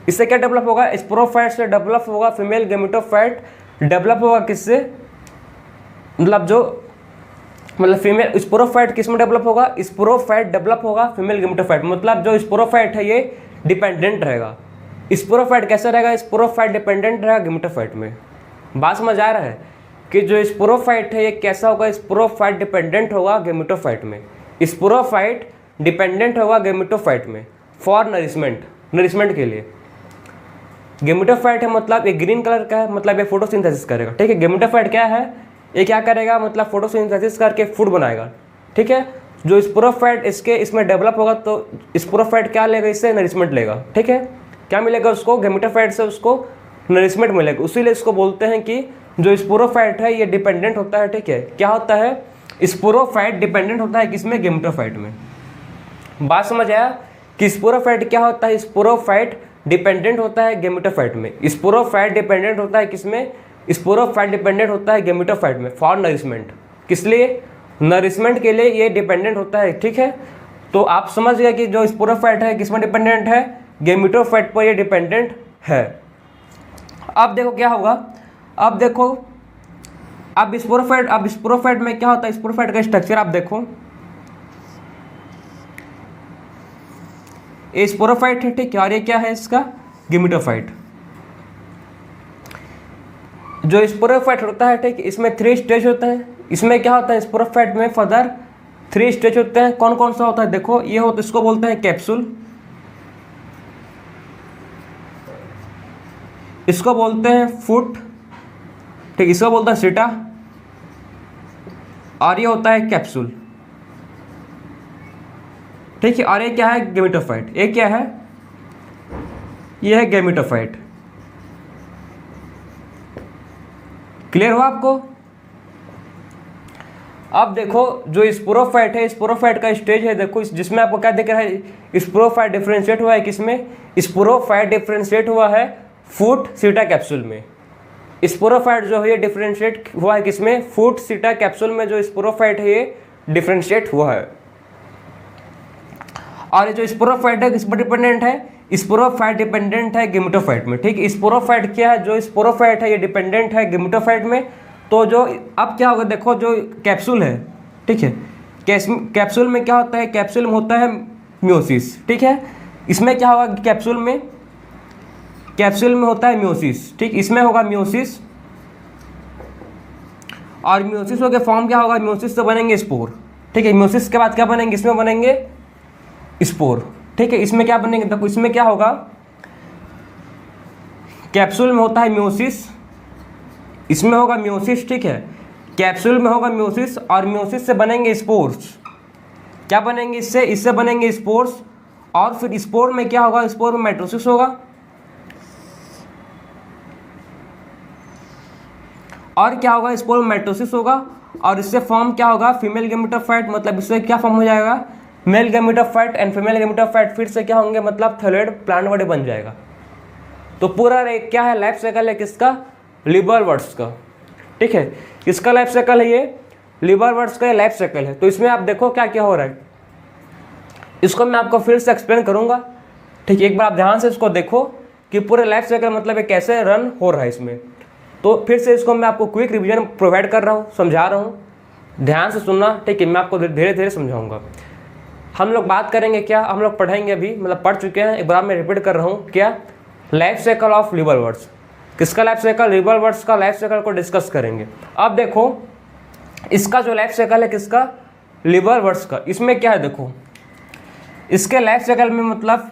इससे क्या डेवलप होगा, स्पोरोफाइट से डेवलप होगा फीमेल गेमेटोफाइट। डेवलप होगा किससे, मतलब जो मतलब फीमेल स्पोरोफाइट किस में डेवलप होगा, स्पोरोफाइट डेवलप होगा फीमेल गेमेटोफाइट, मतलब जो स्पोरोफाइट है ये डिपेंडेंट रहेगा। स्पोरोफाइट कैसे रहेगा, स्पोरोफाइट डिपेंडेंट रहेगा गेमेटोफाइट में। बात समझ आ रहा है कि जो स्पोरोफाइट है ये कैसा होगा, स्पोरोफाइट डिपेंडेंट होगा गेमेटोफाइट में। स्पोरोफाइट डिपेंडेंट होगा गेमेटोफाइट में फॉर नरिशमेंट के लिए। गेमेटोफाइट है मतलब ये ग्रीन कलर का है, मतलब ये फोटोसिंथेसिस करेगा, ठीक है। गेमेटोफाइट क्या है, ये क्या करेगा, मतलब फोटोसिंथेसिस करके फूड बनाएगा, ठीक है। जो स्पोरोफाइट इसमें डेवलप होगा तो स्पोरोफाइट क्या लेगा, इससे नरिशमेंट लेगा, ठीक है। क्या मिलेगा उसको, गेमेटोफाइट से उसको नरिशमेंट मिलेगा। उसीलिए इसको बोलते हैं कि जो स्पोरोफाइट है ये डिपेंडेंट होता है, ठीक है। क्या होता है, स्पोरोफाइट डिपेंडेंट होता है किसमें, गेमेटोफाइट में। बात समझ आया कि स्पोरोफाइट क्या होता है, स्पोरोफाइट डिपेंडेंट होता है गेमेटोफाइट में। स्पोरोफाइट डिपेंडेंट होता है किसमें, स्पोरोफाइट डिपेंडेंट होता है गेमेटोफाइट में फॉर नरिशमेंट। किस लिए, नरिशमेंट के लिए ये डिपेंडेंट होता है, ठीक है। तो आप समझ गए कि जो स्पोरोफाइट है किसमें डिपेंडेंट है, गेमेटोफाइट पर ये डिपेंडेंट है। अब देखो क्या होगा, अब देखो अब स्पोरोफाइट में क्या होता है, स्पोरोफाइट का स्ट्रक्चर आप देखो, ये स्पोरोफाइट है, ठीक है। और ये क्या है, इसका गेमिटोफाइट। जो स्पोरोफाइट होता है, ठीक, इसमें 3 स्टेज होते हैं। इसमें क्या होता है, स्पोरोफाइट में फर्दर 3 स्टेज होते हैं। कौन कौन सा होता है, देखो ये होता है, इसको बोलते हैं कैप्सूल, इसको बोलते हैं फुट, ठीक, इसको बोलते हैं सीटा, और ये होता है कैप्सूल, ठीक है। और ये क्या है, गेमिटोफाइट। ये क्या है, ये है गेमिटोफाइट। क्लियर हुआ आपको? अब देखो जो स्पोरोफाइट है, स्पोरोफाइट का स्टेज है, देखो जिसमें आपको क्या दिख रहा है, स्पोरोफाइट डिफरेंशिएट हुआ है किसमें, स्पोरोफाइट डिफरेंशिएट हुआ है फुट सीटा कैप्सूल में। स्पोरोफाइट जो है ये डिफरेंशिएट हुआ है किसमें, फुट सीटा कैप्सूल में जो स्पोरोफाइट है ये डिफरेंशिएट हुआ है। और ये जो स्पोरोफाइट है किस पर डिपेंडेंट है, स्पोरोफाइट डिपेंडेंट है गेमिटोफाइट में, ठीक। स्पोरोफाइट क्या है, जो स्पोरोफाइट है ये डिपेंडेंट है गेमिटोफाइट में। तो जो अब क्या होगा, देखो जो कैप्सूल है, ठीक है, कैप्सूल में क्या होता है, कैप्सूल में होता है म्योसिस, ठीक है। इसमें क्या होगा, कैप्सूल में होता है म्योसिस, ठीक। इसमें होगा म्योसिस, और म्योसिस के फॉर्म क्या होगा, म्योसिस से बनेंगे स्पोर, ठीक है। म्योसिस के बाद क्या बनेंगे, इसमें बनेंगे स्पोर, ठीक है। इसमें क्या बनेंगे, देखो इसमें क्या होगा, कैप्सूल में होता है म्योसिस, इसमें होगा म्योसिस, ठीक है। कैप्सूल में होगा म्योसिस, और म्योसिस से बनेंगे स्पोर्स। क्या बनेंगे, इससे बनेंगे स्पोर्स। और फिर स्पोर में क्या होगा, स्पोर में माइटोसिस होगा, और क्या होगा, स्पोर में माइटोसिस होगा, और इससे फॉर्म क्या होगा, फीमेल गेमिटोफाइट। मतलब इससे क्या फॉर्म हो जाएगा, male gametophyte and female gametophyte फिर से क्या होंगे, मतलब थैलेड प्लांट बॉडी बन जाएगा। तो पूरा क्या है, लाइफ साइकिल है किसका, लिबरवर्ट्स का, ठीक है। किसका लाइफ साइकिल है, ये लिबरवर्ट्स का लाइफ साइकिल है। तो इसमें आप देखो क्या क्या हो रहा है, इसको मैं आपको फिर से एक्सप्लेन करूंगा, ठीक है। एक बार आप ध्यान से इसको देखो कि पूरे लाइफ साइकिल मतलब ये कैसे रन हो रहा है इसमें। तो फिर से इसको मैं आपको क्विक रिवीजन प्रोवाइड कर रहा हूँ, समझा रहा हूँ, ध्यान से सुनना, ठीक है। मैं आपको धीरे धीरे समझाऊंगा। हम लोग बात करेंगे क्या, हम लोग पढ़ेंगे अभी, मतलब पढ़ चुके हैं, एक बार मैं रिपीट कर रहा हूँ, क्या, लाइफ साइकिल ऑफ लिबरवर्ट्स। किसका लाइफ साइकिल, लिबरवर्ट्स का लाइफ साइकिल को डिस्कस करेंगे। अब देखो इसका जो लाइफ साइकिल है किसका, लिबरवर्ट्स का, इसमें क्या है, देखो इसके लाइफ साइकिल में मतलब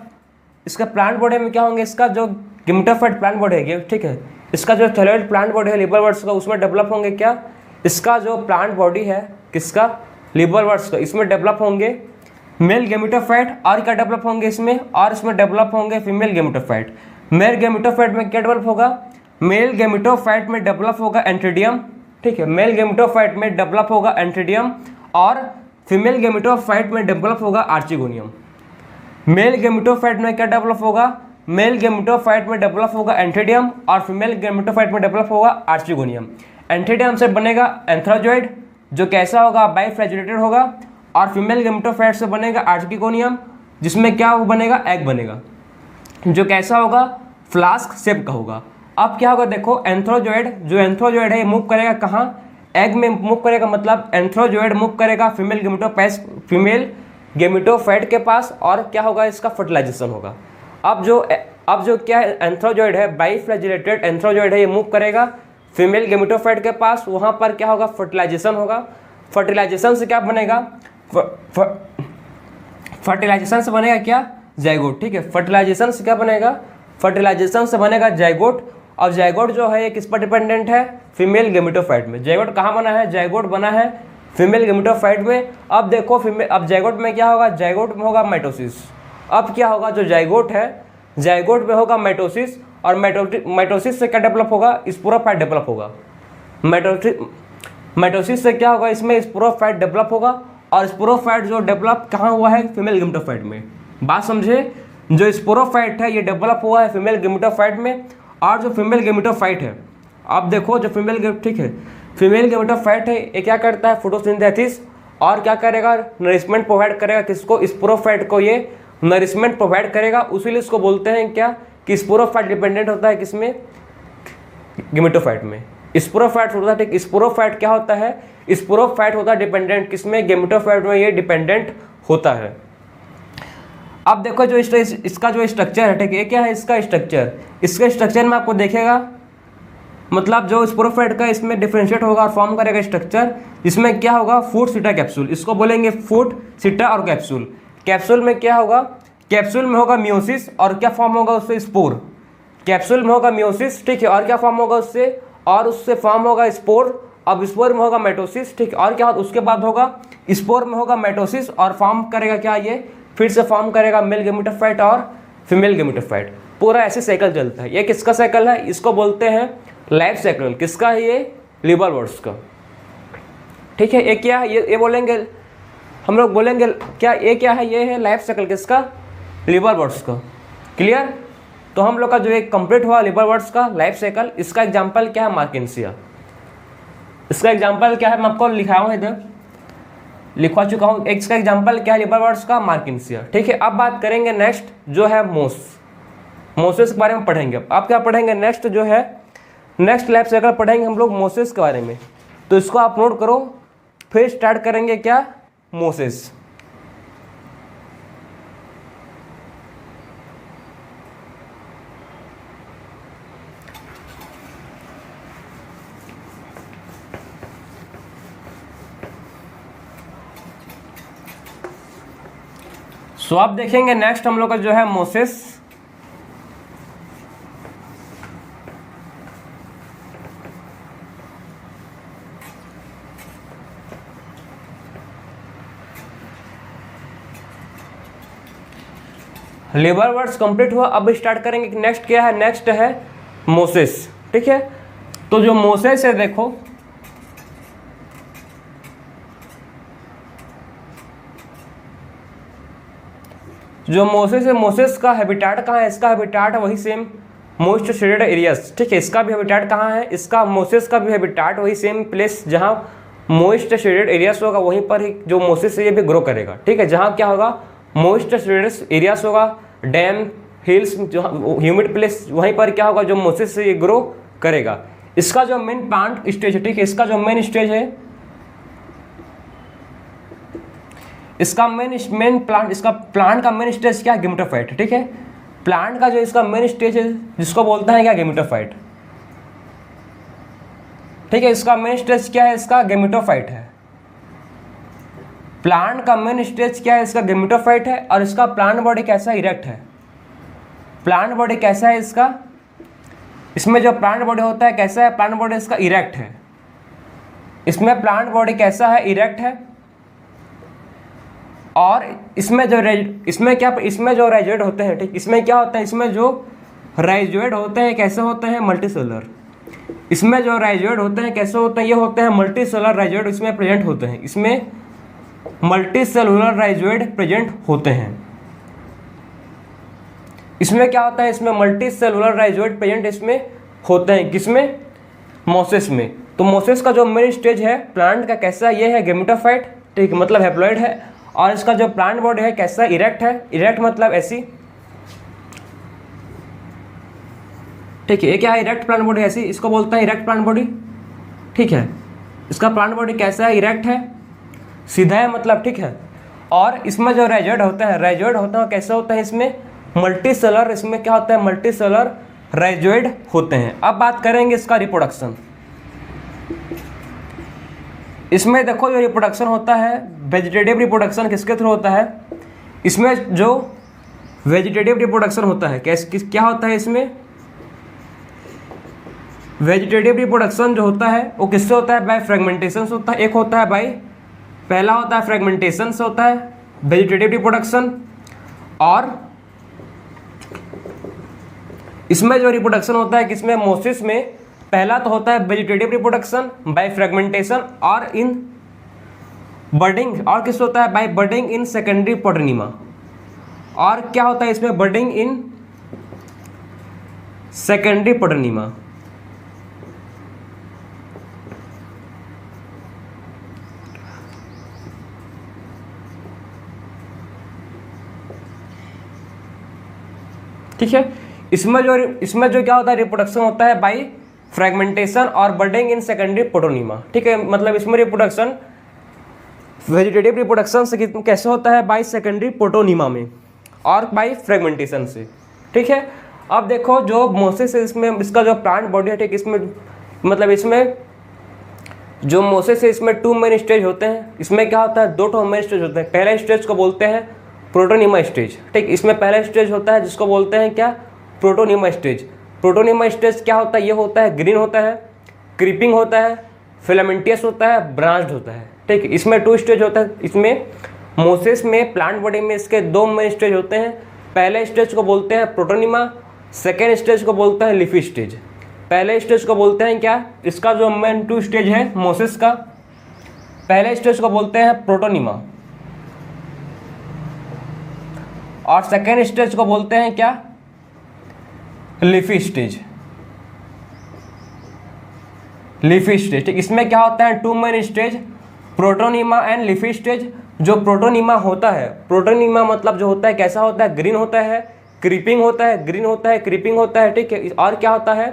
इसका प्लांट बॉडी में क्या होंगे, इसका जो गेमिटोफाइट प्लांट बॉडी है, ठीक है, इसका जो थैलेड प्लांट बॉडी है लिबरवर्ट्स का, उसमें डेवलप होंगे क्या, इसका जो प्लांट बॉडी है किसका, लिबरवर्ट्स का, इसमें डेवलप होंगे मेल गेमिटोफाइट, और क्या डेवलप होंगे इसमें, और इसमें डेवलप होंगे फीमेल गेमिटोफाइट। मेल गेमिटोफाइट में क्या डेवलप होगा, मेल गेमिटोफाइट में डेवलप होगा एंट्रीडियम, ठीक है। मेल गेमिटोफाइट में डेवलप होगा एंट्रीडियम, और फीमेल गेमिटोफाइट में डेवलप होगा आर्चिगोनियम। मेल गेमिटोफाइट में क्या डेवलप होगा, मेल गेमिटोफाइट में डेवलप होगा एंट्रीडियम, और फीमेल गेमिटोफाइट में डेवलप होगा आर्चिगोनियम। एंट्रीडियम से बनेगा एंथ्रोजॉइड, जो कैसा होगा, बाइफ्लैजिलेटेड होगा, और फीमेल गेमिटोफाइट से बनेगा आर्चिगोनियम, जिसमें क्या वो बनेगा, एग बनेगा, जो कैसा होगा, फ्लास्क शेप का होगा। अब क्या होगा, देखो एंथ्रोजॉइड, जो एंथ्रोजॉइड है ये मूव करेगा कहाँ, एग में मूव करेगा, मतलब एंथ्रोजॉइड मूव करेगा फीमेल गेमिटोफाइट के पास, और क्या होगा, इसका फर्टिलाइजेशन होगा। अब जो क्या है, एंथ्रोजॉइड है, बाइफ्लैजिलेटेड एंथ्रोजॉइड है, ये मूव करेगा फीमेल गेमिटोफाइट के पास, वहाँ पर क्या होगा, फर्टिलाइजेशन होगा। फर्टिलाइजेशन से क्या बनेगा, फर्टिलाइजेशन से बनेगा क्या, जाइगोट, ठीक है। फर्टिलाइजेशन से क्या बनेगा, फर्टिलाइजेशन से बनेगा जाइगोट, और जाइगोट जो है ये किस पर डिपेंडेंट है, फीमेल गेमिटोफाइट में। जाइगोट कहाँ बना है, जाइगोट बना है फीमेल गेमिटोफाइट में। अब देखो अब जाइगोट में क्या होगा, जाइगोट में होगा माइटोसिस। अब क्या होगा, जो जाइगोट है, जाइगोट में होगा माइटोसिस, और माइटोसिस से क्या डेवलप होगा, स्पोरोफाइट डेवलप होगा। माइटोसिस से क्या होगा, इसमें स्पोरोफाइट डेवलप होगा, और स्पोरोफाइट जो डेवलप कहाँ हुआ है, फीमेल गेमिटोफाइट में। बात समझे, जो स्पोरोफाइट है ये डेवलप हुआ है फीमेल गेमिटोफाइट में, और जो फीमेल गेमिटोफाइट है, आप देखो जो ठीक है, फीमेल गेमिटोफाइट है ये क्या करता है, फोटोसिंथेसिस, और क्या करेगा, नरिशमेंट प्रोवाइड करेगा किसको, स्पोरोफाइट को, ये नरिशमेंट प्रोवाइड करेगा। उसीलिए इसको बोलते हैं क्या, कि स्पोरोफाइट डिपेंडेंट होता है किसमें, गेमिटोफाइट में। स्पोरोफाइट होता है, ठीक। स्पोरोफाइट क्या होता है, स्पोरोफाइट होता है डिपेंडेंट किसमें, गेमिटोफाइट में ये डिपेंडेंट होता है। अब देखो जो इसका जो स्ट्रक्चर है, ठीक है, क्या है इसका स्ट्रक्चर, इसके स्ट्रक्चर में आपको देखेगा मतलब जो स्पोरोफाइट का इसमें डिफरेंशिएट होगा और फॉर्म करेगा स्ट्रक्चर, इसमें क्या होगा फूट सीटा कैप्सूल, इसको बोलेंगे फूट सीटा और कैप्सूल। कैप्सूल में क्या होगा, कैप्सूल में होगा मियोसिस और क्या फॉर्म होगा उससे स्पोर, कैप्सूल में होगा मियोसिस, ठीक है, और क्या फॉर्म होगा उससे, और उससे फॉर्म होगा स्पोर, अब स्पोर में होगा माइटोसिस, ठीक है, और क्या उसके बाद होगा स्पोर में होगा माइटोसिस और फॉर्म करेगा क्या, ये फिर से फॉर्म करेगा मेल गेमेटोफाइट और फीमेल गेमेटोफाइट। पूरा ऐसे साइकिल चलता है। ये किसका साइकिल है, इसको बोलते हैं लाइफ साइकिल। किसका है ये, लिवरवर्ट्स का, ठीक है। ये क्या है, ये बोलेंगे हम लोग, बोलेंगे क्या, ये क्या है, ये है लाइफ साइकिल किसका, लिवरवर्ट्स का। क्लियर। तो हम लोग का जो एक कंप्लीट हुआ लिवरवर्ट्स का लाइफ साइकिल। इसका एग्जांपल क्या है, मार्केंसिया। इसका एग्जांपल क्या है, मैं आपको लिखा हूँ इधर, लिखवा चुका हूँ। इसका एग्जांपल क्या है लिवरवर्ट्स का, मार्केंसिया, ठीक है। अब बात करेंगे नेक्स्ट जो है मोसेस के बारे में पढ़ेंगे। अब क्या पढ़ेंगे नेक्स्ट जो है, नेक्स्ट लाइफ साइकिल पढ़ेंगे हम लोग मोसेस के बारे में। तो इसको आप नोट करो, फिर स्टार्ट करेंगे क्या, मोसेस। सो आप देखेंगे नेक्स्ट हम लोग का जो है मोसेस। लिवरवर्ट्स कंप्लीट हुआ। अब स्टार्ट करेंगे नेक्स्ट क्या है, नेक्स्ट है मोसेस, ठीक है। तो जो मोसेस है देखो, जो मोसेस है, मोसेस का हैबिटाट कहाँ है, इसका हैबिटाट वही सेम मोस्ट शेडेड एरियाज, ठीक है। इसका भी हैबिटाट कहाँ है, इसका मोसेस का भी हैबिटाट वही सेम प्लेस जहाँ मोस्ट शेडेड एरियाज होगा, वहीं पर ही जो मोसेस है ये भी ग्रो करेगा, ठीक है। जहाँ क्या होगा, मोस्ट शेडेड एरियाज होगा, डैम, हिल्स, जो ह्यूमिड प्लेस, वहीं पर क्या होगा, जो मोसेस से ये ग्रो करेगा। इसका जो मेन प्लांट स्टेज है, ठीक है, इसका जो मेन स्टेज है, इसका मेन प्लांट, इसका प्लांट का मेन स्टेज क्या है, गेमेटोफाइट, ठीक है। प्लांट का जो इसका मेन स्टेज है जिसको बोलते हैं क्या, गेमेटोफाइट, ठीक है। इसका मेन स्टेज क्या है, इसका गेमेटोफाइट है। प्लांट का मेन स्टेज क्या है, इसका गेमेटोफाइट है। और इसका प्लांट बॉडी कैसा, इरेक्ट है। प्लांट बॉडी कैसा है इसका, इसमें जो प्लांट बॉडी होता है कैसा है, प्लांट बॉडी इसका इरेक्ट है। इसमें प्लांट बॉडी कैसा है, इरेक्ट है। और इसमें जो इसमें जो राइजोइड होते हैं, ठीक, इसमें क्या होता है, इसमें जो राइजोइड होते हैं कैसे होते हैं, मल्टीसेलर। इसमें जो राइजोइड होते हैं कैसे होते हैं, ये होते हैं मल्टीसेलर राइजोइड इसमें प्रेजेंट होते हैं। इसमें मल्टीसेलुलर राइजोइड प्रेजेंट होते हैं। इसमें क्या होता है, इसमें मल्टीसेलुलर राइजोइड प्रेजेंट इसमें होते हैं, किसमें, मोसेस में। तो मोसेस का जो मेन स्टेज है प्लांट का कैसा, ये है गेमेटोफाइट, ठीक, मतलब हैप्लॉइड है। और इसका जो प्लांट बॉडी है कैसा, इरेक्ट है। इरेक्ट मतलब ऐसी, ठीक है। ये क्या है, इरेक्ट प्लांट बॉडी ऐसी, इसको बोलते हैं इरेक्ट प्लांट बॉडी, ठीक है। इसका प्लांट बॉडी कैसा है, इरेक्ट है, सीधा है मतलब, ठीक है। और इसमें जो राइजोइड होते हैं, राइजोइड होते हैं कैसे होते हैं, इसमें मल्टीसेलर, इसमें क्या होता है, मल्टीसेलर राइजोइड होते हैं। अब बात करेंगे इसका रिप्रोडक्शन। इसमें देखो जो रिप्रोडक्शन होता है, वेजिटेटिव रिप्रोडक्शन किसके थ्रू होता है, इसमें जो वेजिटेटिव रिप्रोडक्शन होता है क्या होता है, इसमें वेजिटेटिव रिप्रोडक्शन जो होता है वो किससे होता है, बाय फ्रेगमेंटेशन से होता है। एक होता है बाय, पहला होता है फ्रेगमेंटेशन से होता है वेजिटेटिव रिप्रोडक्शन। और इसमें जो रिप्रोडक्शन होता है किसमें, मोसिस में, पहला तो होता है वेजिटेटिव रिप्रोडक्शन बाय फ्रेगमेंटेशन और इन बर्डिंग, और किस होता है, बाय बर्डिंग इन सेकेंडरी पोटोनिमा। और क्या होता है इसमें, बर्डिंग इन सेकेंडरी पोटोनिमा। ठीक है। इसमें जो क्या होता है, रिप्रोडक्शन होता है बाय फ्रेगमेंटेशन और बर्डिंग इन सेकेंडरी पोटोनिमा, ठीक है। मतलब इसमें रिप्रोडक्शन, वेजिटेटिव रिप्रोडक्शन से कैसे होता है, बाय सेकेंडरी पोटोनिमा में। और बाई फ्रेगमेंटेशन से। ठीक है, अब देखो जो मोसेस है इसमें इसका जो प्लांट बॉडी है, ठीक, इसमें मतलब इसमें जो मोसेस है इसमें 2 मेन स्टेज होते हैं। इसमें क्या होता है, 2 मेन स्टेज होते हैं। पहला स्टेज को बोलते हैं प्रोटोनिमा स्टेज। ठीक, इसमें पहला स्टेज होता है जिसको बोलते हैं क्या, प्रोटोनिमा स्टेज। प्रोटोनिमा स्टेज क्या होता है, ये होता है ग्रीन होता है, क्रीपिंग होता है, फिलामेंटियस होता है, ब्रांच्ड होता है। ठीक, इसमें 2 स्टेज होता है। इसमें मोसेस में प्लांट बॉडी में इसके 2 मेन स्टेज होते हैं। पहले स्टेज को बोलते हैं प्रोटोनिमा, सेकेंड स्टेज को बोलते हैं लीफी स्टेज। पहले स्टेज को बोलते हैं क्या, इसका जो मेन 2 स्टेज है मोसेस का, पहले स्टेज को बोलते हैं प्रोटोनिमा और सेकेंड स्टेज को बोलते हैं क्या, लीफी स्टेज। लीफी स्टेज, ठीक, इसमें क्या होता है 2 main stage, protonema and leafy stage. जो प्रोटोनिमा होता है, प्रोटोनिमा मतलब जो होता है कैसा होता है, ग्रीन होता है, क्रीपिंग होता है, ग्रीन होता है, क्रीपिंग होता है। ठीक है, और क्या होता है,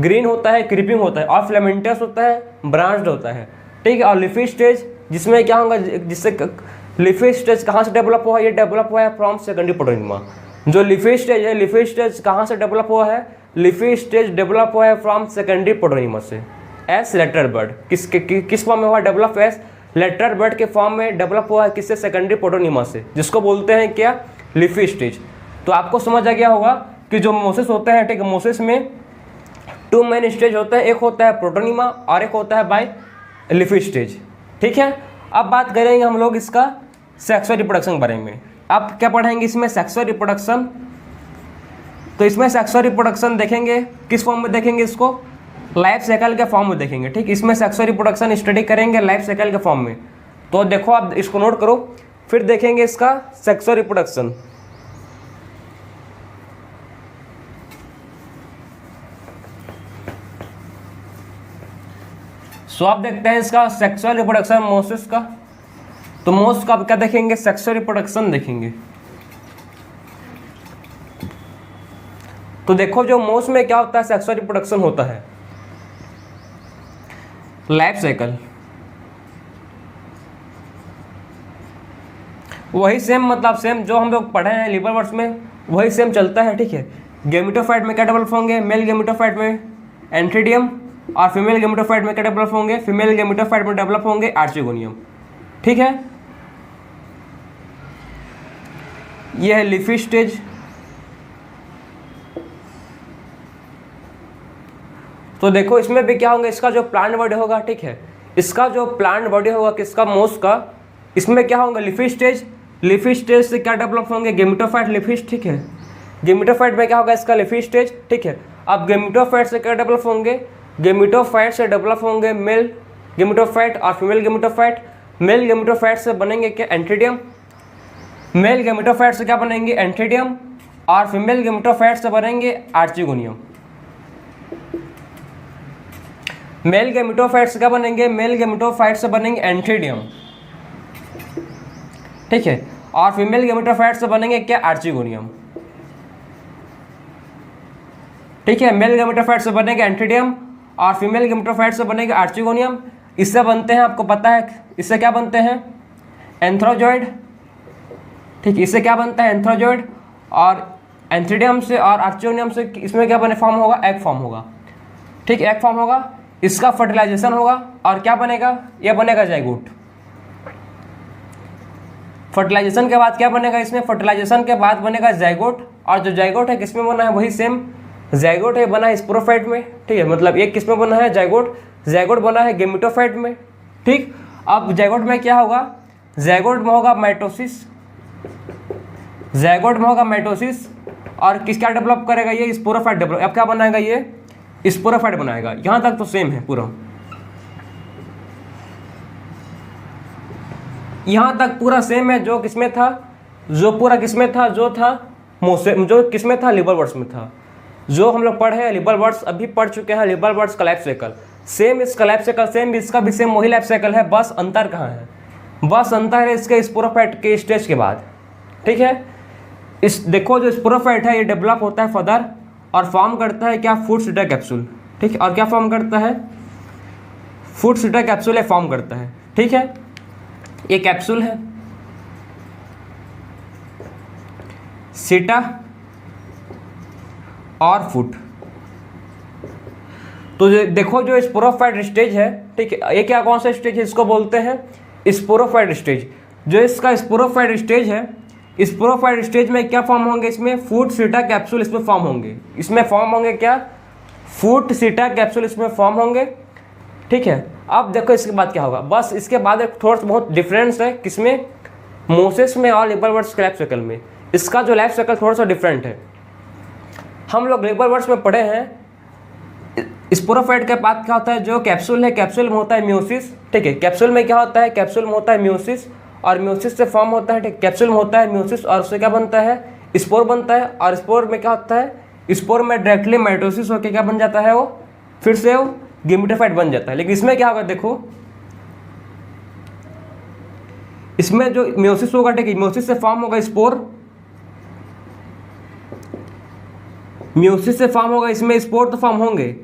ग्रीन होता है, क्रीपिंग होता है और फिलामेंटस होता है, ब्रांच्ड होता है। ठीक है, और लीफी स्टेज जिसमें क्या होगा, जिससे लीफी स्टेज कहाँ से डेवलप हुआ, ये डेवलप हुआ है फ्रॉम सेकेंडरी प्रोटोनिमा। जो लीफी स्टेज है, लीफी स्टेज कहाँ से डेवलप हुआ है, लीफी स्टेज डेवलप हुआ है फ्रॉम सेकेंडरी प्रोटोनिमा से एस लेटर बर्ड। किस फॉर्म में हुआ, डेवलप एस लेटर बर्ड के फॉर्म में डेवलप हुआ है, किससे, सेकेंडरी प्रोटोनिमा से, जिसको बोलते हैं क्या, लीफी स्टेज। तो आपको समझ आ गया होगा कि जो मोसेस होते हैं, ठीक, मोसेस में 2 मेन स्टेज होते हैं, एक होता है प्रोटोनिमा और एक होता है बाय लीफी स्टेज। ठीक है, अब बात करेंगे हम लोग इसका सेक्सुअल रिप्रोडक्शन के बारे में। अब क्या पढ़ेंगे इसमें, सेक्सुअल रिप्रोडक्शन। तो इसमें सेक्सुअल रिप्रोडक्शन देखेंगे किस फॉर्म में देखेंगे, इसको लाइफ साइकिल के फॉर्म में देखेंगे। ठीक, इसमें सेक्सुअल रिप्रोडक्शन स्टडी करेंगे लाइफ साइकिल के फॉर्म में। तो देखो आप इसको नोट करो, फिर देखेंगे इसका सेक्सुअल रिप्रोडक्शन। सो आप देखते हैं इसका सेक्सुअल रिप्रोडक्शन मोसेस का। तो मोस का क्या देखेंगे, सेक्सुअल रिप्रोडक्शन देखेंगे। तो देखो जो मोस में क्या होता है, सेक्सुअल रिप्रोडक्शन होता है लाइफ साइकिल, वही सेम मतलब सेम जो हम लोग पढ़े हैं लिबर वर्ड्स में वही सेम चलता है। ठीक है, गेमिटोफाइट में क्या डेवलप होंगे, मेल गेमिटोफाइट में एंथ्रीडियम और फीमेल गेमिटोफाइट में क्या डेवलप होंगे, फीमेल गेमिटोफाइट में डेवलप होंगे आर्चिगोनियम। ठीक है, यह है लीफी स्टेज। तो देखो इसमें भी क्या होगा, इसका जो प्लांट बॉडी होगा, ठीक है, इसका जो प्लांट बॉडी होगा किसका, मोस का, इसमें क्या होगा, लीफी स्टेज। लीफी स्टेज से क्या डेवलप होंगे, गेमिटोफाइट लीफी। ठीक है, गेमिटोफाइट में क्या होगा, इसका लीफी स्टेज। ठीक है, अब गेमिटोफाइट से क्या डेवलप होंगे, गेमिटोफाइट से डेवलप होंगे मेल गेमिटोफाइट और फीमेल गेमिटोफाइट। मेल गेमिटोफाइट से बनेंगे क्या, एंथ्रीडियम। मेल गेमिटोफाइट से क्या बनेंगे, एंथ्रीडियम और फीमेल गेमिटोफाइट से बनेंगे आर्चिगोनियम। मेल गेमिटोफाइट से क्या बनेंगे, मेल गेमिटोफाइट से बनेंगे एंथ्रीडियम। ठीक है, और फीमेल गेमिटोफाइट से बनेंगे क्या, आर्चिगोनियम। ठीक है, मेल गेमिटोफाइट से बनेंगे एंथ्रीडियम और फीमेल गेमिटोफाइट से बनेंगे आर्चिगोनियम। इससे बनते हैं, आपको पता है इससे क्या बनते हैं, एंथ्रोजॉइड। ठीक, इससे क्या बनता है, एंथ्रोजॉइड। और एंथ्रीडियम से और आर्चिगोनियम से इसमें क्या बने, फॉर्म होगा, एग फॉर्म होगा। ठीक, एग फॉर्म होगा, इसका फर्टिलाइजेशन होगा और क्या बनेगा, यह बनेगा जाइगोट। फर्टिलाइजेशन के बाद क्या बनेगा, इसमें फर्टिलाइजेशन के बाद बनेगा जाइगोट। और जो जाइगोट है किसमें बना है, वही सेम जाइगोट है, बना है स्पोरोफाइट में। ठीक है, मतलब एक किसमें बना है, जाइगोट। जाइगोट बना है गेमिटोफाइट में। ठीक, अब जाइगोट में क्या होगा, जाइगोट में होगा माइटोसिस। जाइगोट में होगा माइटोसिस और किसका डेवलप करेगा, ये स्पोरोफाइट डेवलप। अब क्या बनाएगा, ये स्पोरोफाइट बनाएगा। यहाँ तक तो सेम है पूरा, यहाँ तक पूरा सेम है। जो किसमें था, जो पूरा किसमें था, जो था मोसे, जो किसमें था, लिबर वर्ड्स में था। जो हम लोग पढ़े हैं लिबर वर्ड्स, अभी पढ़ चुके हैं लिबर वर्ड्स का लाइफ साइकिल। सेम इसका लाइफ साइकिल, सेम इसका भी सेम वही लाइफ साइकिल है। बस अंतर कहाँ है, बस अंतर है इसके स्पोरोफाइट के स्टेज के बाद। ठीक है, इस देखो जो स्पोरोफाइट है ये डेवलप होता है फर्दर और फॉर्म करता है क्या, फूड सीटर कैप्सूल। ठीक है, और क्या फॉर्म करता है, फूड सीटर कैप्सूल है फॉर्म करता है। ठीक है, ये कैप्सूल है, सीटा और फुट। तो देखो जो स्पोरोफाइट स्टेज है, ठीक है, ये क्या कौन सा स्टेज है, इसको बोलते हैं स्पोरोफाइट स्टेज। जो इसका स्पोरोफाइट स्टेज है, स्पोरोफाइट स्टेज में क्या फॉर्म होंगे, इसमें फूट सीटा कैप्सूल इसमें फॉर्म होंगे। इसमें फॉर्म होंगे क्या, फूट सीटा कैप्सूल इसमें फॉर्म होंगे, ठीक है। अब देखो इसके बाद क्या होगा, बस इसके बाद एक थोड़ा सा बहुत डिफरेंस है किसमें, मोसेस में और लिबरवर्ट्स के लाइफ साइकिल में। इसका जो लाइफ साइकिल थोड़ा सा डिफरेंट है। हम लोग लिबरवर्ट्स में पढ़े हैं स्पोरोफाइट के बाद क्या होता है, जो कैप्सूल है, कैप्सूल में होता है म्यूसिस, ठीक है। कैप्सूल में क्या होता है, कैप्सूल में होता है म्यूसिस, और म्यूसिस से फॉर्म होता है, ठीक, कैप्सूल में होता है म्यूसिस, और उससे क्या बनता है, स्पोर बनता है। और स्पोर में क्या होता है, स्पोर में डायरेक्टली माइटोसिस होकर क्या बन जाता है, वो फिर से वो गेमेटोफाइट बन जाता है। लेकिन इसमें क्या होगा, देखो इसमें जो म्यूसिस होगा, ठीक है, म्यूसिस से फॉर्म होगा स्पोर, म्यूसिस से फॉर्म होगा, इसमें स्पोर तो फॉर्म होंगे,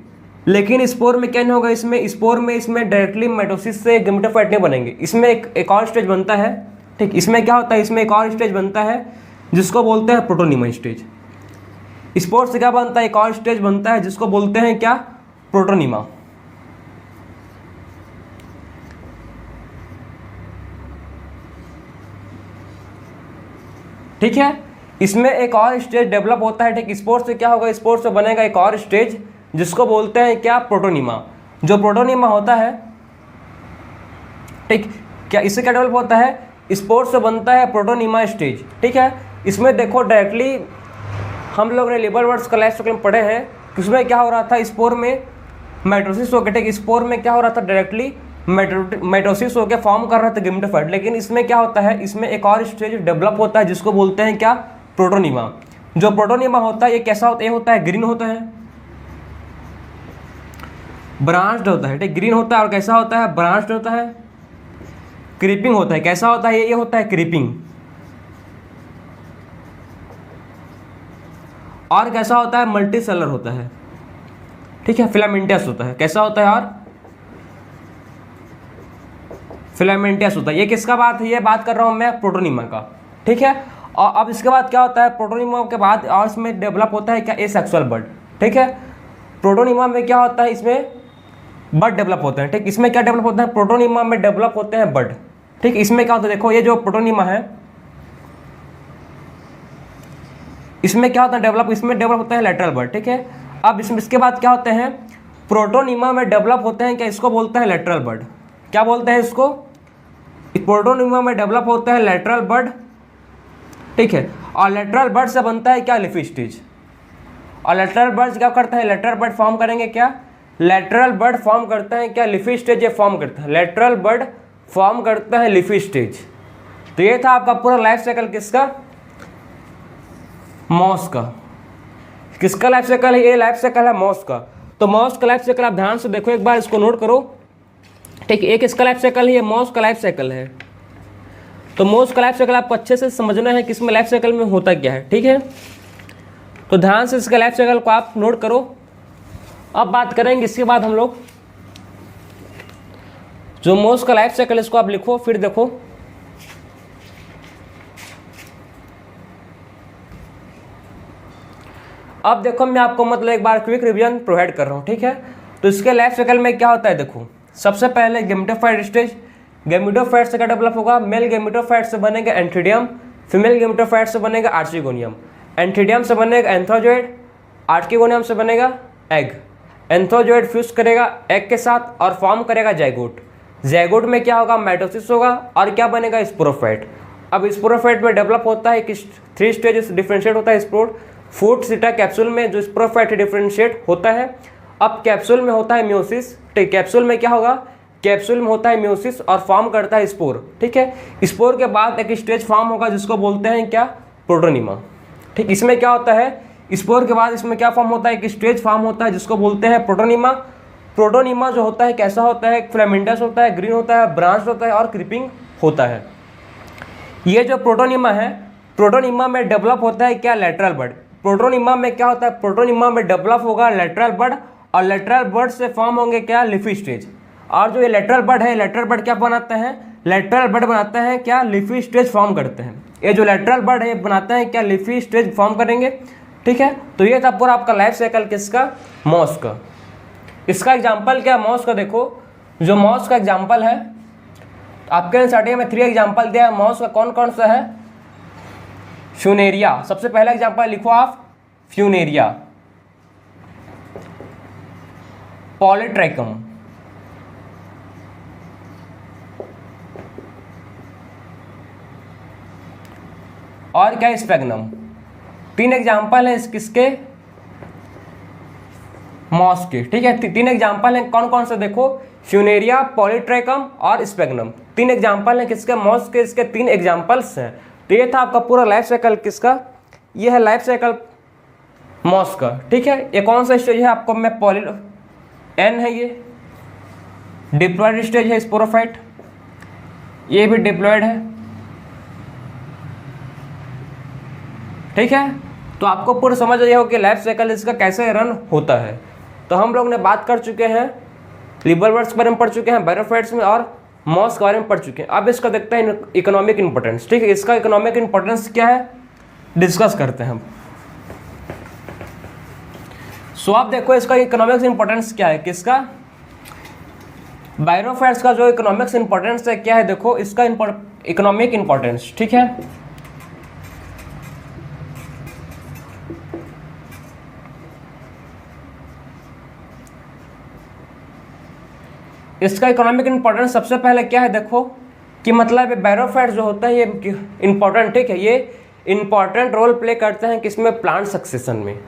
लेकिन स्पोर में क्या नहीं होगा, इसमें स्पोर में इसमें डायरेक्टली माइटोसिस से गेमेटोफाइट नहीं बनेंगे। इसमें एक और स्टेज बनता है, ठीक। इसमें क्या होता है, इसमें एक और स्टेज बनता है जिसको बोलते हैं प्रोटोनिमा स्टेज। स्पोर से क्या बनता है, एक और स्टेज बनता है जिसको बोलते हैं क्या, प्रोटोनिमा। ठीक है, इसमें एक और स्टेज डेवलप होता है, ठीक। स्पोर से क्या होगा, स्पोर से बनेगा एक और स्टेज जिसको बोलते हैं क्या, प्रोटोनिमा। जो प्रोटोनिमा होता है, ठीक, क्या इससे क्या डेवलप होता है, स्पोर से बनता है प्रोटोनिमा स्टेज, ठीक है। इसमें देखो डायरेक्टली हम लोग ने लिबरवर्ट्स का लाइफ साइकिल में पढ़े हैं कि उसमें क्या हो रहा था, स्पोर में माइटोसिस होकर, ठीक, स्पोर में क्या हो रहा था, डायरेक्टली माइटोसिस होकर फॉर्म कर रहा था गेमेटोफाइट। लेकिन इसमें क्या होता है, इसमें एक और स्टेज डेवलप होता है जिसको बोलते हैं क्या, प्रोटोनिमा। जो प्रोटोनिमा होता है ये कैसा होता है, ये होता है ग्रीन होता है, ब्रांच्ड होता है, ठीक, ग्रीन होता है। और कैसा होता है, ब्रांच्ड होता है, क्रीपिंग होता है। कैसा होता है, ये होता है क्रीपिंग। और कैसा होता है, मल्टी सेलर होता है, ठीक है, फिलामेंटस होता है। कैसा होता है, और फिलामेंटस होता है। ये किसका बात है, ये बात कर रहा हूं मैं प्रोटोनिमा का, ठीक है। और अब इसके बाद क्या होता है, प्रोटोनिमा के बाद और इसमें डेवलप होता है क्या, एसेक्सुअल बड, ठीक है। प्रोटोनिमा में क्या होता है, इसमें बड डेवलप होते हैं, ठीक। इसमें क्या डेवलप होता है, प्रोटोनिमा में डेवलप होते हैं बड, ठीक। इसमें क्या होता है, देखो ये जो प्रोटोनिमा है, इसमें क्या होता है डेवलप, इसमें डेवलप होता है लेटरल बड, ठीक है। अब इसके बाद क्या होते हैं, प्रोटोनिमा में डेवलप होते हैं क्या, इसको बोलते हैं लेटरल बड। क्या बोलते हैं इसको, प्रोटोनिमा में डेवलप होता है लेटरल बड, ठीक है। और लेटरल बड से बनता है क्या, लीफी स्टेज। और लेटरल बड क्या करता है, लेटरल बड फॉर्म करेंगे क्या, लेटरल बड फॉर्म करता है क्या, लीफी स्टेज ये फॉर्म करता है, लेटरल बड फॉर्म करता है लीफी स्टेज। तो ये था आपका पूरा लाइफ साइकिल किसका, मॉस का। किसका लाइफ साइकिल है, ये लाइफ साइकिल है मॉस का। तो मॉस का लाइफ साइकिल आप ध्यान से देखो, एक बार इसको नोट करो, ठीक। एक इसका लाइफ साइकिल है, ये मॉस का लाइफ साइकिल है। तो मॉस का लाइफ साइकिल आपको अच्छे से समझना है कि इसमें लाइफ साइकिल में होता क्या है, ठीक है। तो ध्यान से इसका लाइफ साइकिल को आप नोट करो। अब बात करेंगे इसके बाद हम लोग जो मॉस का लाइफ साइकिल, इसको आप लिखो फिर देखो। अब देखो मैं आपको मतलब एक बार क्विक रिवीजन प्रोवाइड कर रहा हूँ, ठीक है। तो इसके लाइफ साइकिल में क्या होता है, देखो सबसे पहले गेमेटोफाइट स्टेज, गेमेटोफाइट से क्या डेवलप होगा, मेल गेमेटोफाइट से बनेगा एंथीडियम, फीमेल गेमेटोफाइट से बनेगा आर्चिगोनियम, एंथीडियम से बनेगा एंथ्रोजोइड, आर्चिगोनियम से बनेगा एग। एंथ्रोजोइड फ्यूज करेगा एग के साथ और फॉर्म करेगा जाइगोट। जाइगोट में क्या होगा, माइटोसिस होगा और क्या बनेगा, स्पोरोफाइट। अब स्पोरोफाइट में डेवलप होता है कि 3 स्टेजेस डिफरेंशिएट होता है स्पोर। फूट सीटा कैप्सूल में जो स्पोरोफाइट डिफरेंशिएट होता है। अब कैप्सूल में होता है म्यूसिस, ठीक। कैप्सूल में क्या होगा, कैप्सूल में होता है म्यूसिस और फॉर्म करता है स्पोर, ठीक है। स्पोर के बाद एक स्टेज फॉर्म होगा जिसको बोलते हैं क्या, प्रोटोनिमा, ठीक। इसमें क्या होता है, स्पोर के बाद इसमें क्या फॉर्म होता है, एक स्टेज फॉर्म होता है जिसको बोलते हैं प्रोटोनिमा। प्रोटोनिमा जो होता है कैसा होता है, फिलामेंटस होता है, ग्रीन होता है, ब्रांच होता है और क्रीपिंग होता है। ये जो प्रोटोनिमा है, प्रोटोनिमा में डेवलप होता है क्या, लेटरल बड। प्रोटोनिमा में क्या होता है, प्रोटोनिमा में डेवलप होगा लेटरल बड और लेटरल बड से फॉर्म होंगे क्या, लीफी स्टेज। और जो ये लेटरल बड है, लेटरल बड क्या बनाते हैं, लेटरल बड बनाते हैं क्या, लीफी स्टेज फॉर्म करते हैं। ये जो लेटरल बड है बनाते हैं क्या, लीफी स्टेज फॉर्म करेंगे, ठीक है। तो ये था पूरा आपका लाइफ साइकिल किसका, मॉस का। इसका एग्जाम्पल क्या, मॉस का देखो, जो मॉस का एग्जाम्पल है आपके एनसीईआरटी में 3 एग्जाम्पल दिया है मॉस का, कौन कौन सा है, फ्यूनेरिया, सबसे पहला एग्जाम्पल लिखो आप, फ्यूनेरिया, पॉलीट्रैकम, और क्या, स्पेगनम। 3 एग्जाम्पल है किसके, मॉस के, ठीक है। 3 एग्जाम्पल हैं कौन कौन से, देखो, फ्यूनेरिया, पॉलीट्रैकम और स्पेगनम, 3 एग्जाम्पल हैं किसके, मॉस के। इसके 3 एग्जाम्पल्स हैं। तो ये था आपका पूरा लाइफ साइकिल किसका, ये है लाइफ साइकिल मॉस का, ठीक है। ये कौन सा स्टेज है आपको मैं एन है, ये डिप्लॉयड स्टेज है स्पोरोफाइट, ये भी डिप्लॉयड है, ठीक है। तो आपको पूरा समझ आया हो कि लाइफ साइकिल इसका कैसे रन होता है। तो हम लोग ने बात कर चुके हैं, लिबरवर्ट्स के बारे में पढ़ चुके हैं, बायोफाइट्स में, और मॉस के बारे में पढ़ चुके हैं। अब इसका देखते हैं इकोनॉमिक इंपॉर्टेंस, ठीक है। इसका इकोनॉमिक इंपॉर्टेंस क्या है डिस्कस करते हैं हम। सो आप देखो इसका इकोनॉमिक्स इंपॉर्टेंस क्या है, किसका, बायोफाइट्स का जो इकोनॉमिक्स इंपॉर्टेंस है क्या है, देखो इसका इकोनॉमिक इंपॉर्टेंस, ठीक है। इसका इकोनॉमिक इंपॉर्टेंस सबसे पहले क्या है, देखो कि मतलब बायोफाइट्स जो होता है ये इंपॉर्टेंट, ठीक है, ये इंपॉर्टेंट रोल प्ले करते हैं किसमें, प्लांट सक्सेशन में।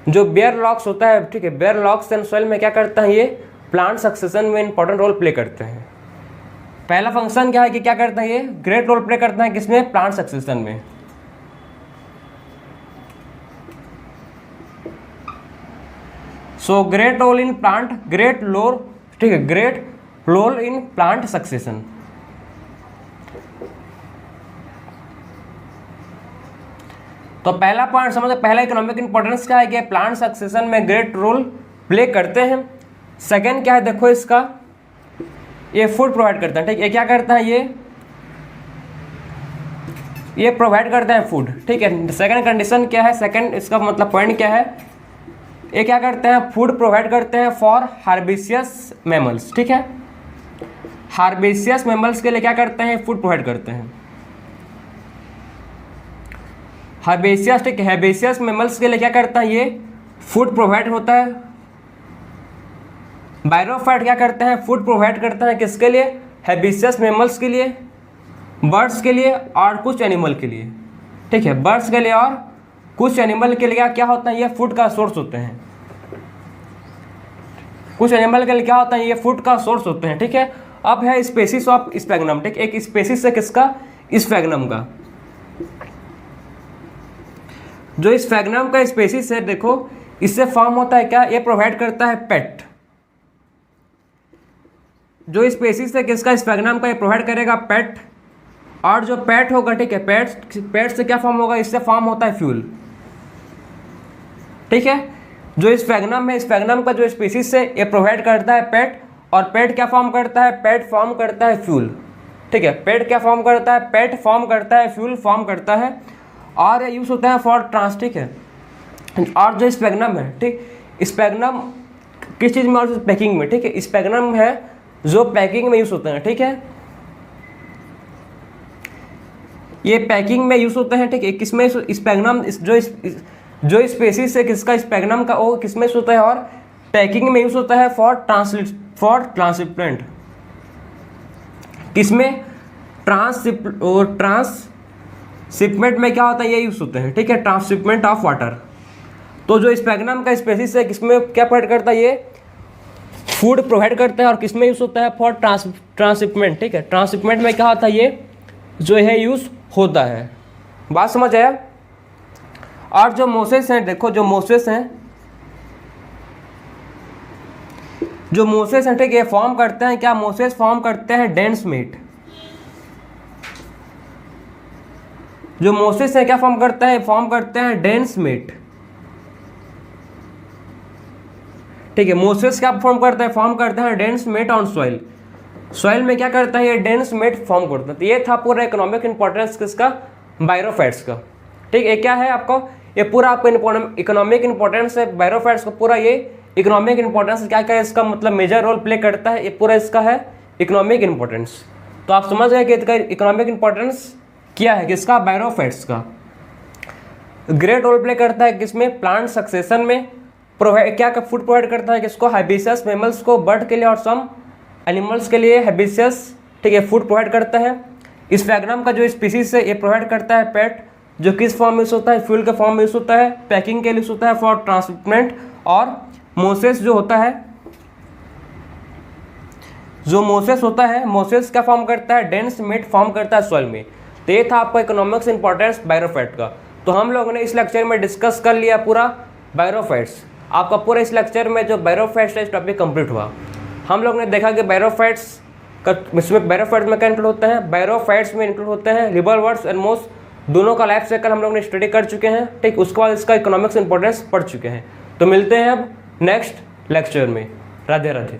जो बेयर लॉक्स होता है, ठीक है, बेयर लॉक्स एंड सॉइल में क्या करता है, ये प्लांट सक्सेशन में इंपॉर्टेंट रोल प्ले करते हैं। पहला फंक्शन क्या है कि क्या करते हैं, ये ग्रेट रोल प्ले करते हैं किसमें, प्लांट सक्सेशन में। So great role in plant, great role, ठीक है, great role in plant succession. तो पहला पॉइंट समझो, पहला इकोनॉमिक इंपॉर्टेंस क्या है कि प्लांट सक्सेशन में ग्रेट रोल प्ले करते हैं। सेकंड क्या है, देखो इसका, ये फूड प्रोवाइड करते हैं, ठीक है, ये क्या करता है, ये प्रोवाइड करते हैं फूड, ठीक है। सेकंड कंडीशन क्या है, सेकंड इसका मतलब पॉइंट क्या है, ये क्या करते हैं, फूड प्रोवाइड करते हैं फॉर हार्बिसियस मैमल्स, ठीक है। हार्बिसियस मैमल्स के लिए क्या करते हैं, फूड प्रोवाइड करते हैं। हर्बेसियस, ठीक है, हर्बेसियस मैमल्स के लिए क्या करता है, ये फूड प्रोवाइड होता है। बायोफाइट क्या करते हैं, फूड प्रोवाइड करते हैं किसके लिए, हर्बेसियस मैमल्स के लिए, बर्ड्स के लिए और कुछ एनिमल के लिए, ठीक है, बर्ड्स के लिए और कुछ एनिमल के लिए क्या होता है, ये फूड का सोर्स होते हैं। कुछ एनिमल के लिए क्या होता है, ये फूड का सोर्स होते हैं, ठीक है। अब है स्पेसीज ऑफ स्पेगनम, ठीक, एक स्पेसीज है किसका, स्पेगनम का। जो स्पेगनम का स्पेसीज है, देखो इससे फॉर्म होता है क्या, ये प्रोवाइड करता है पेट। जो स्पेसीज है किसका, स्पेगनम का, ये प्रोवाइड करेगा पेट, और जो पेट होगा, ठीक है, पेट से क्या फॉर्म होगा, इससे फॉर्म होता है फ्यूल, ठीक है। जो स्पेगनम है, स्पेगनम का जो स्पीसीज है ये प्रोवाइड करता है पेट, और पेट क्या फॉर्म करता है, पेट फॉर्म करता है फ्यूल, ठीक है। पेट क्या फॉर्म करता है, पेट फॉर्म करता है, फ्यूल फॉर्म करता है, और ये यूज होता है फॉर ट्रांस, ठीक है। और जो स्पेगनम है, ठीक, स्पेगनम किस चीज़ में, और पैकिंग में, ठीक है, स्पेगनम है जो पैकिंग में यूज होते हैं, ठीक है, ये पैकिंग में यूज होते हैं, ठीक है। किसमें, स्पेगनम जो स्पेसीज है किसका, स्पेगनम का, वो किसमें यूज होता है, और पैकिंग में यूज होता है फॉर ट्रांसशिपमेंट, किसमें, ट्रांसशिपमेंट में क्या होता है, ये यूज होते हैं, ठीक है, ट्रांसशिपमेंट ऑफ वाटर। तो जो स्पेगनम का स्पेसीज है किसमें क्या प्रोवाइड करता है, ये फूड प्रोवाइड करता है, और किसमें यूज होता है, फॉर ट्रांसशिपमेंट, ठीक है। ट्रांसशिपमेंट में क्या होता है, ये जो है यूज होता है। बात समझ आया। और जो मोसेस हैं, देखो जो मोसेस हैं, ठीक है, फॉर्म करते हैं क्या, मोसेस फॉर्म करते हैं डेंस मीट। जो मोसेस है क्या फॉर्म करते हैं डेंस मीट, ठीक है। मोसेस क्या फॉर्म करते हैं dense mat on soil. Soil में क्या करता है, ये डेंस मेट फॉर्म करता है। तो ये था पूरा इकोनॉमिक इंपॉर्टेंस किसका, बायोफाइट्स का। ठीक, ये क्या है आपको, ये पूरा आपको इकोनॉमिक इंपॉर्टेंस है बायोफाइट्स का, पूरा ये इकोनॉमिक इंपॉर्टेंस क्या क्या इसका मतलब मेजर रोल प्ले करता है, ये पूरा इसका है इकोनॉमिक इंपॉर्टेंस। तो आप समझ गए कि इसका इकोनॉमिक इंपॉर्टेंस क्या है, किसका, बायोफाइट्स का। ग्रेट रोल प्ले करता है किसमें, प्लांट सक्सेशन में। प्रोवाइड क्या फूड प्रोवाइड करता है किसको, हैबिसियस मैमल्स को, बर्ड के लिए और सम एनिमल्स के लिए हैबिसियस, ठीक है, फूड प्रोवाइड करता है। इस डायग्राम का जो स्पीसीज है ये प्रोवाइड करता है पेट, जो किस फॉर्म में यूज होता है, फ्यूल के फॉर्म में यूज होता है, पैकिंग के लिए यूज होता है, फॉर ट्रांसप्लांट। और मोसेस जो होता है, जो मोसेस होता है, मोसेस क्या फॉर्म करता है, डेंस मेट फॉर्म करता है सॉइल में। तो ये था आपका इकोनॉमिक्स इंपॉर्टेंस बायोफाइट का। तो हम लोगों ने इस लेक्चर में डिस्कस कर लिया पूरा बायोफाइट्स। आपका पूरा इस लेक्चर में जो बायोफाइट्स है इस टॉपिक कंप्लीट हुआ। हम लोग ने देखा कि बायोफाइट्स का, इसमें बायोफाइट्स में क्या इंक्लूड होता है, बायोफाइट्स में इंक्लूड होते हैं लिवरवर्ट्स एंड मोस, दोनों का लाइफ साइकिल हम लोग ने स्टडी कर चुके हैं। ठीक, उसके बाद इसका इकोनॉमिक्स इंपॉर्टेंस पढ़ चुके हैं। तो मिलते हैं अब नेक्स्ट लेक्चर में। राधे राधे।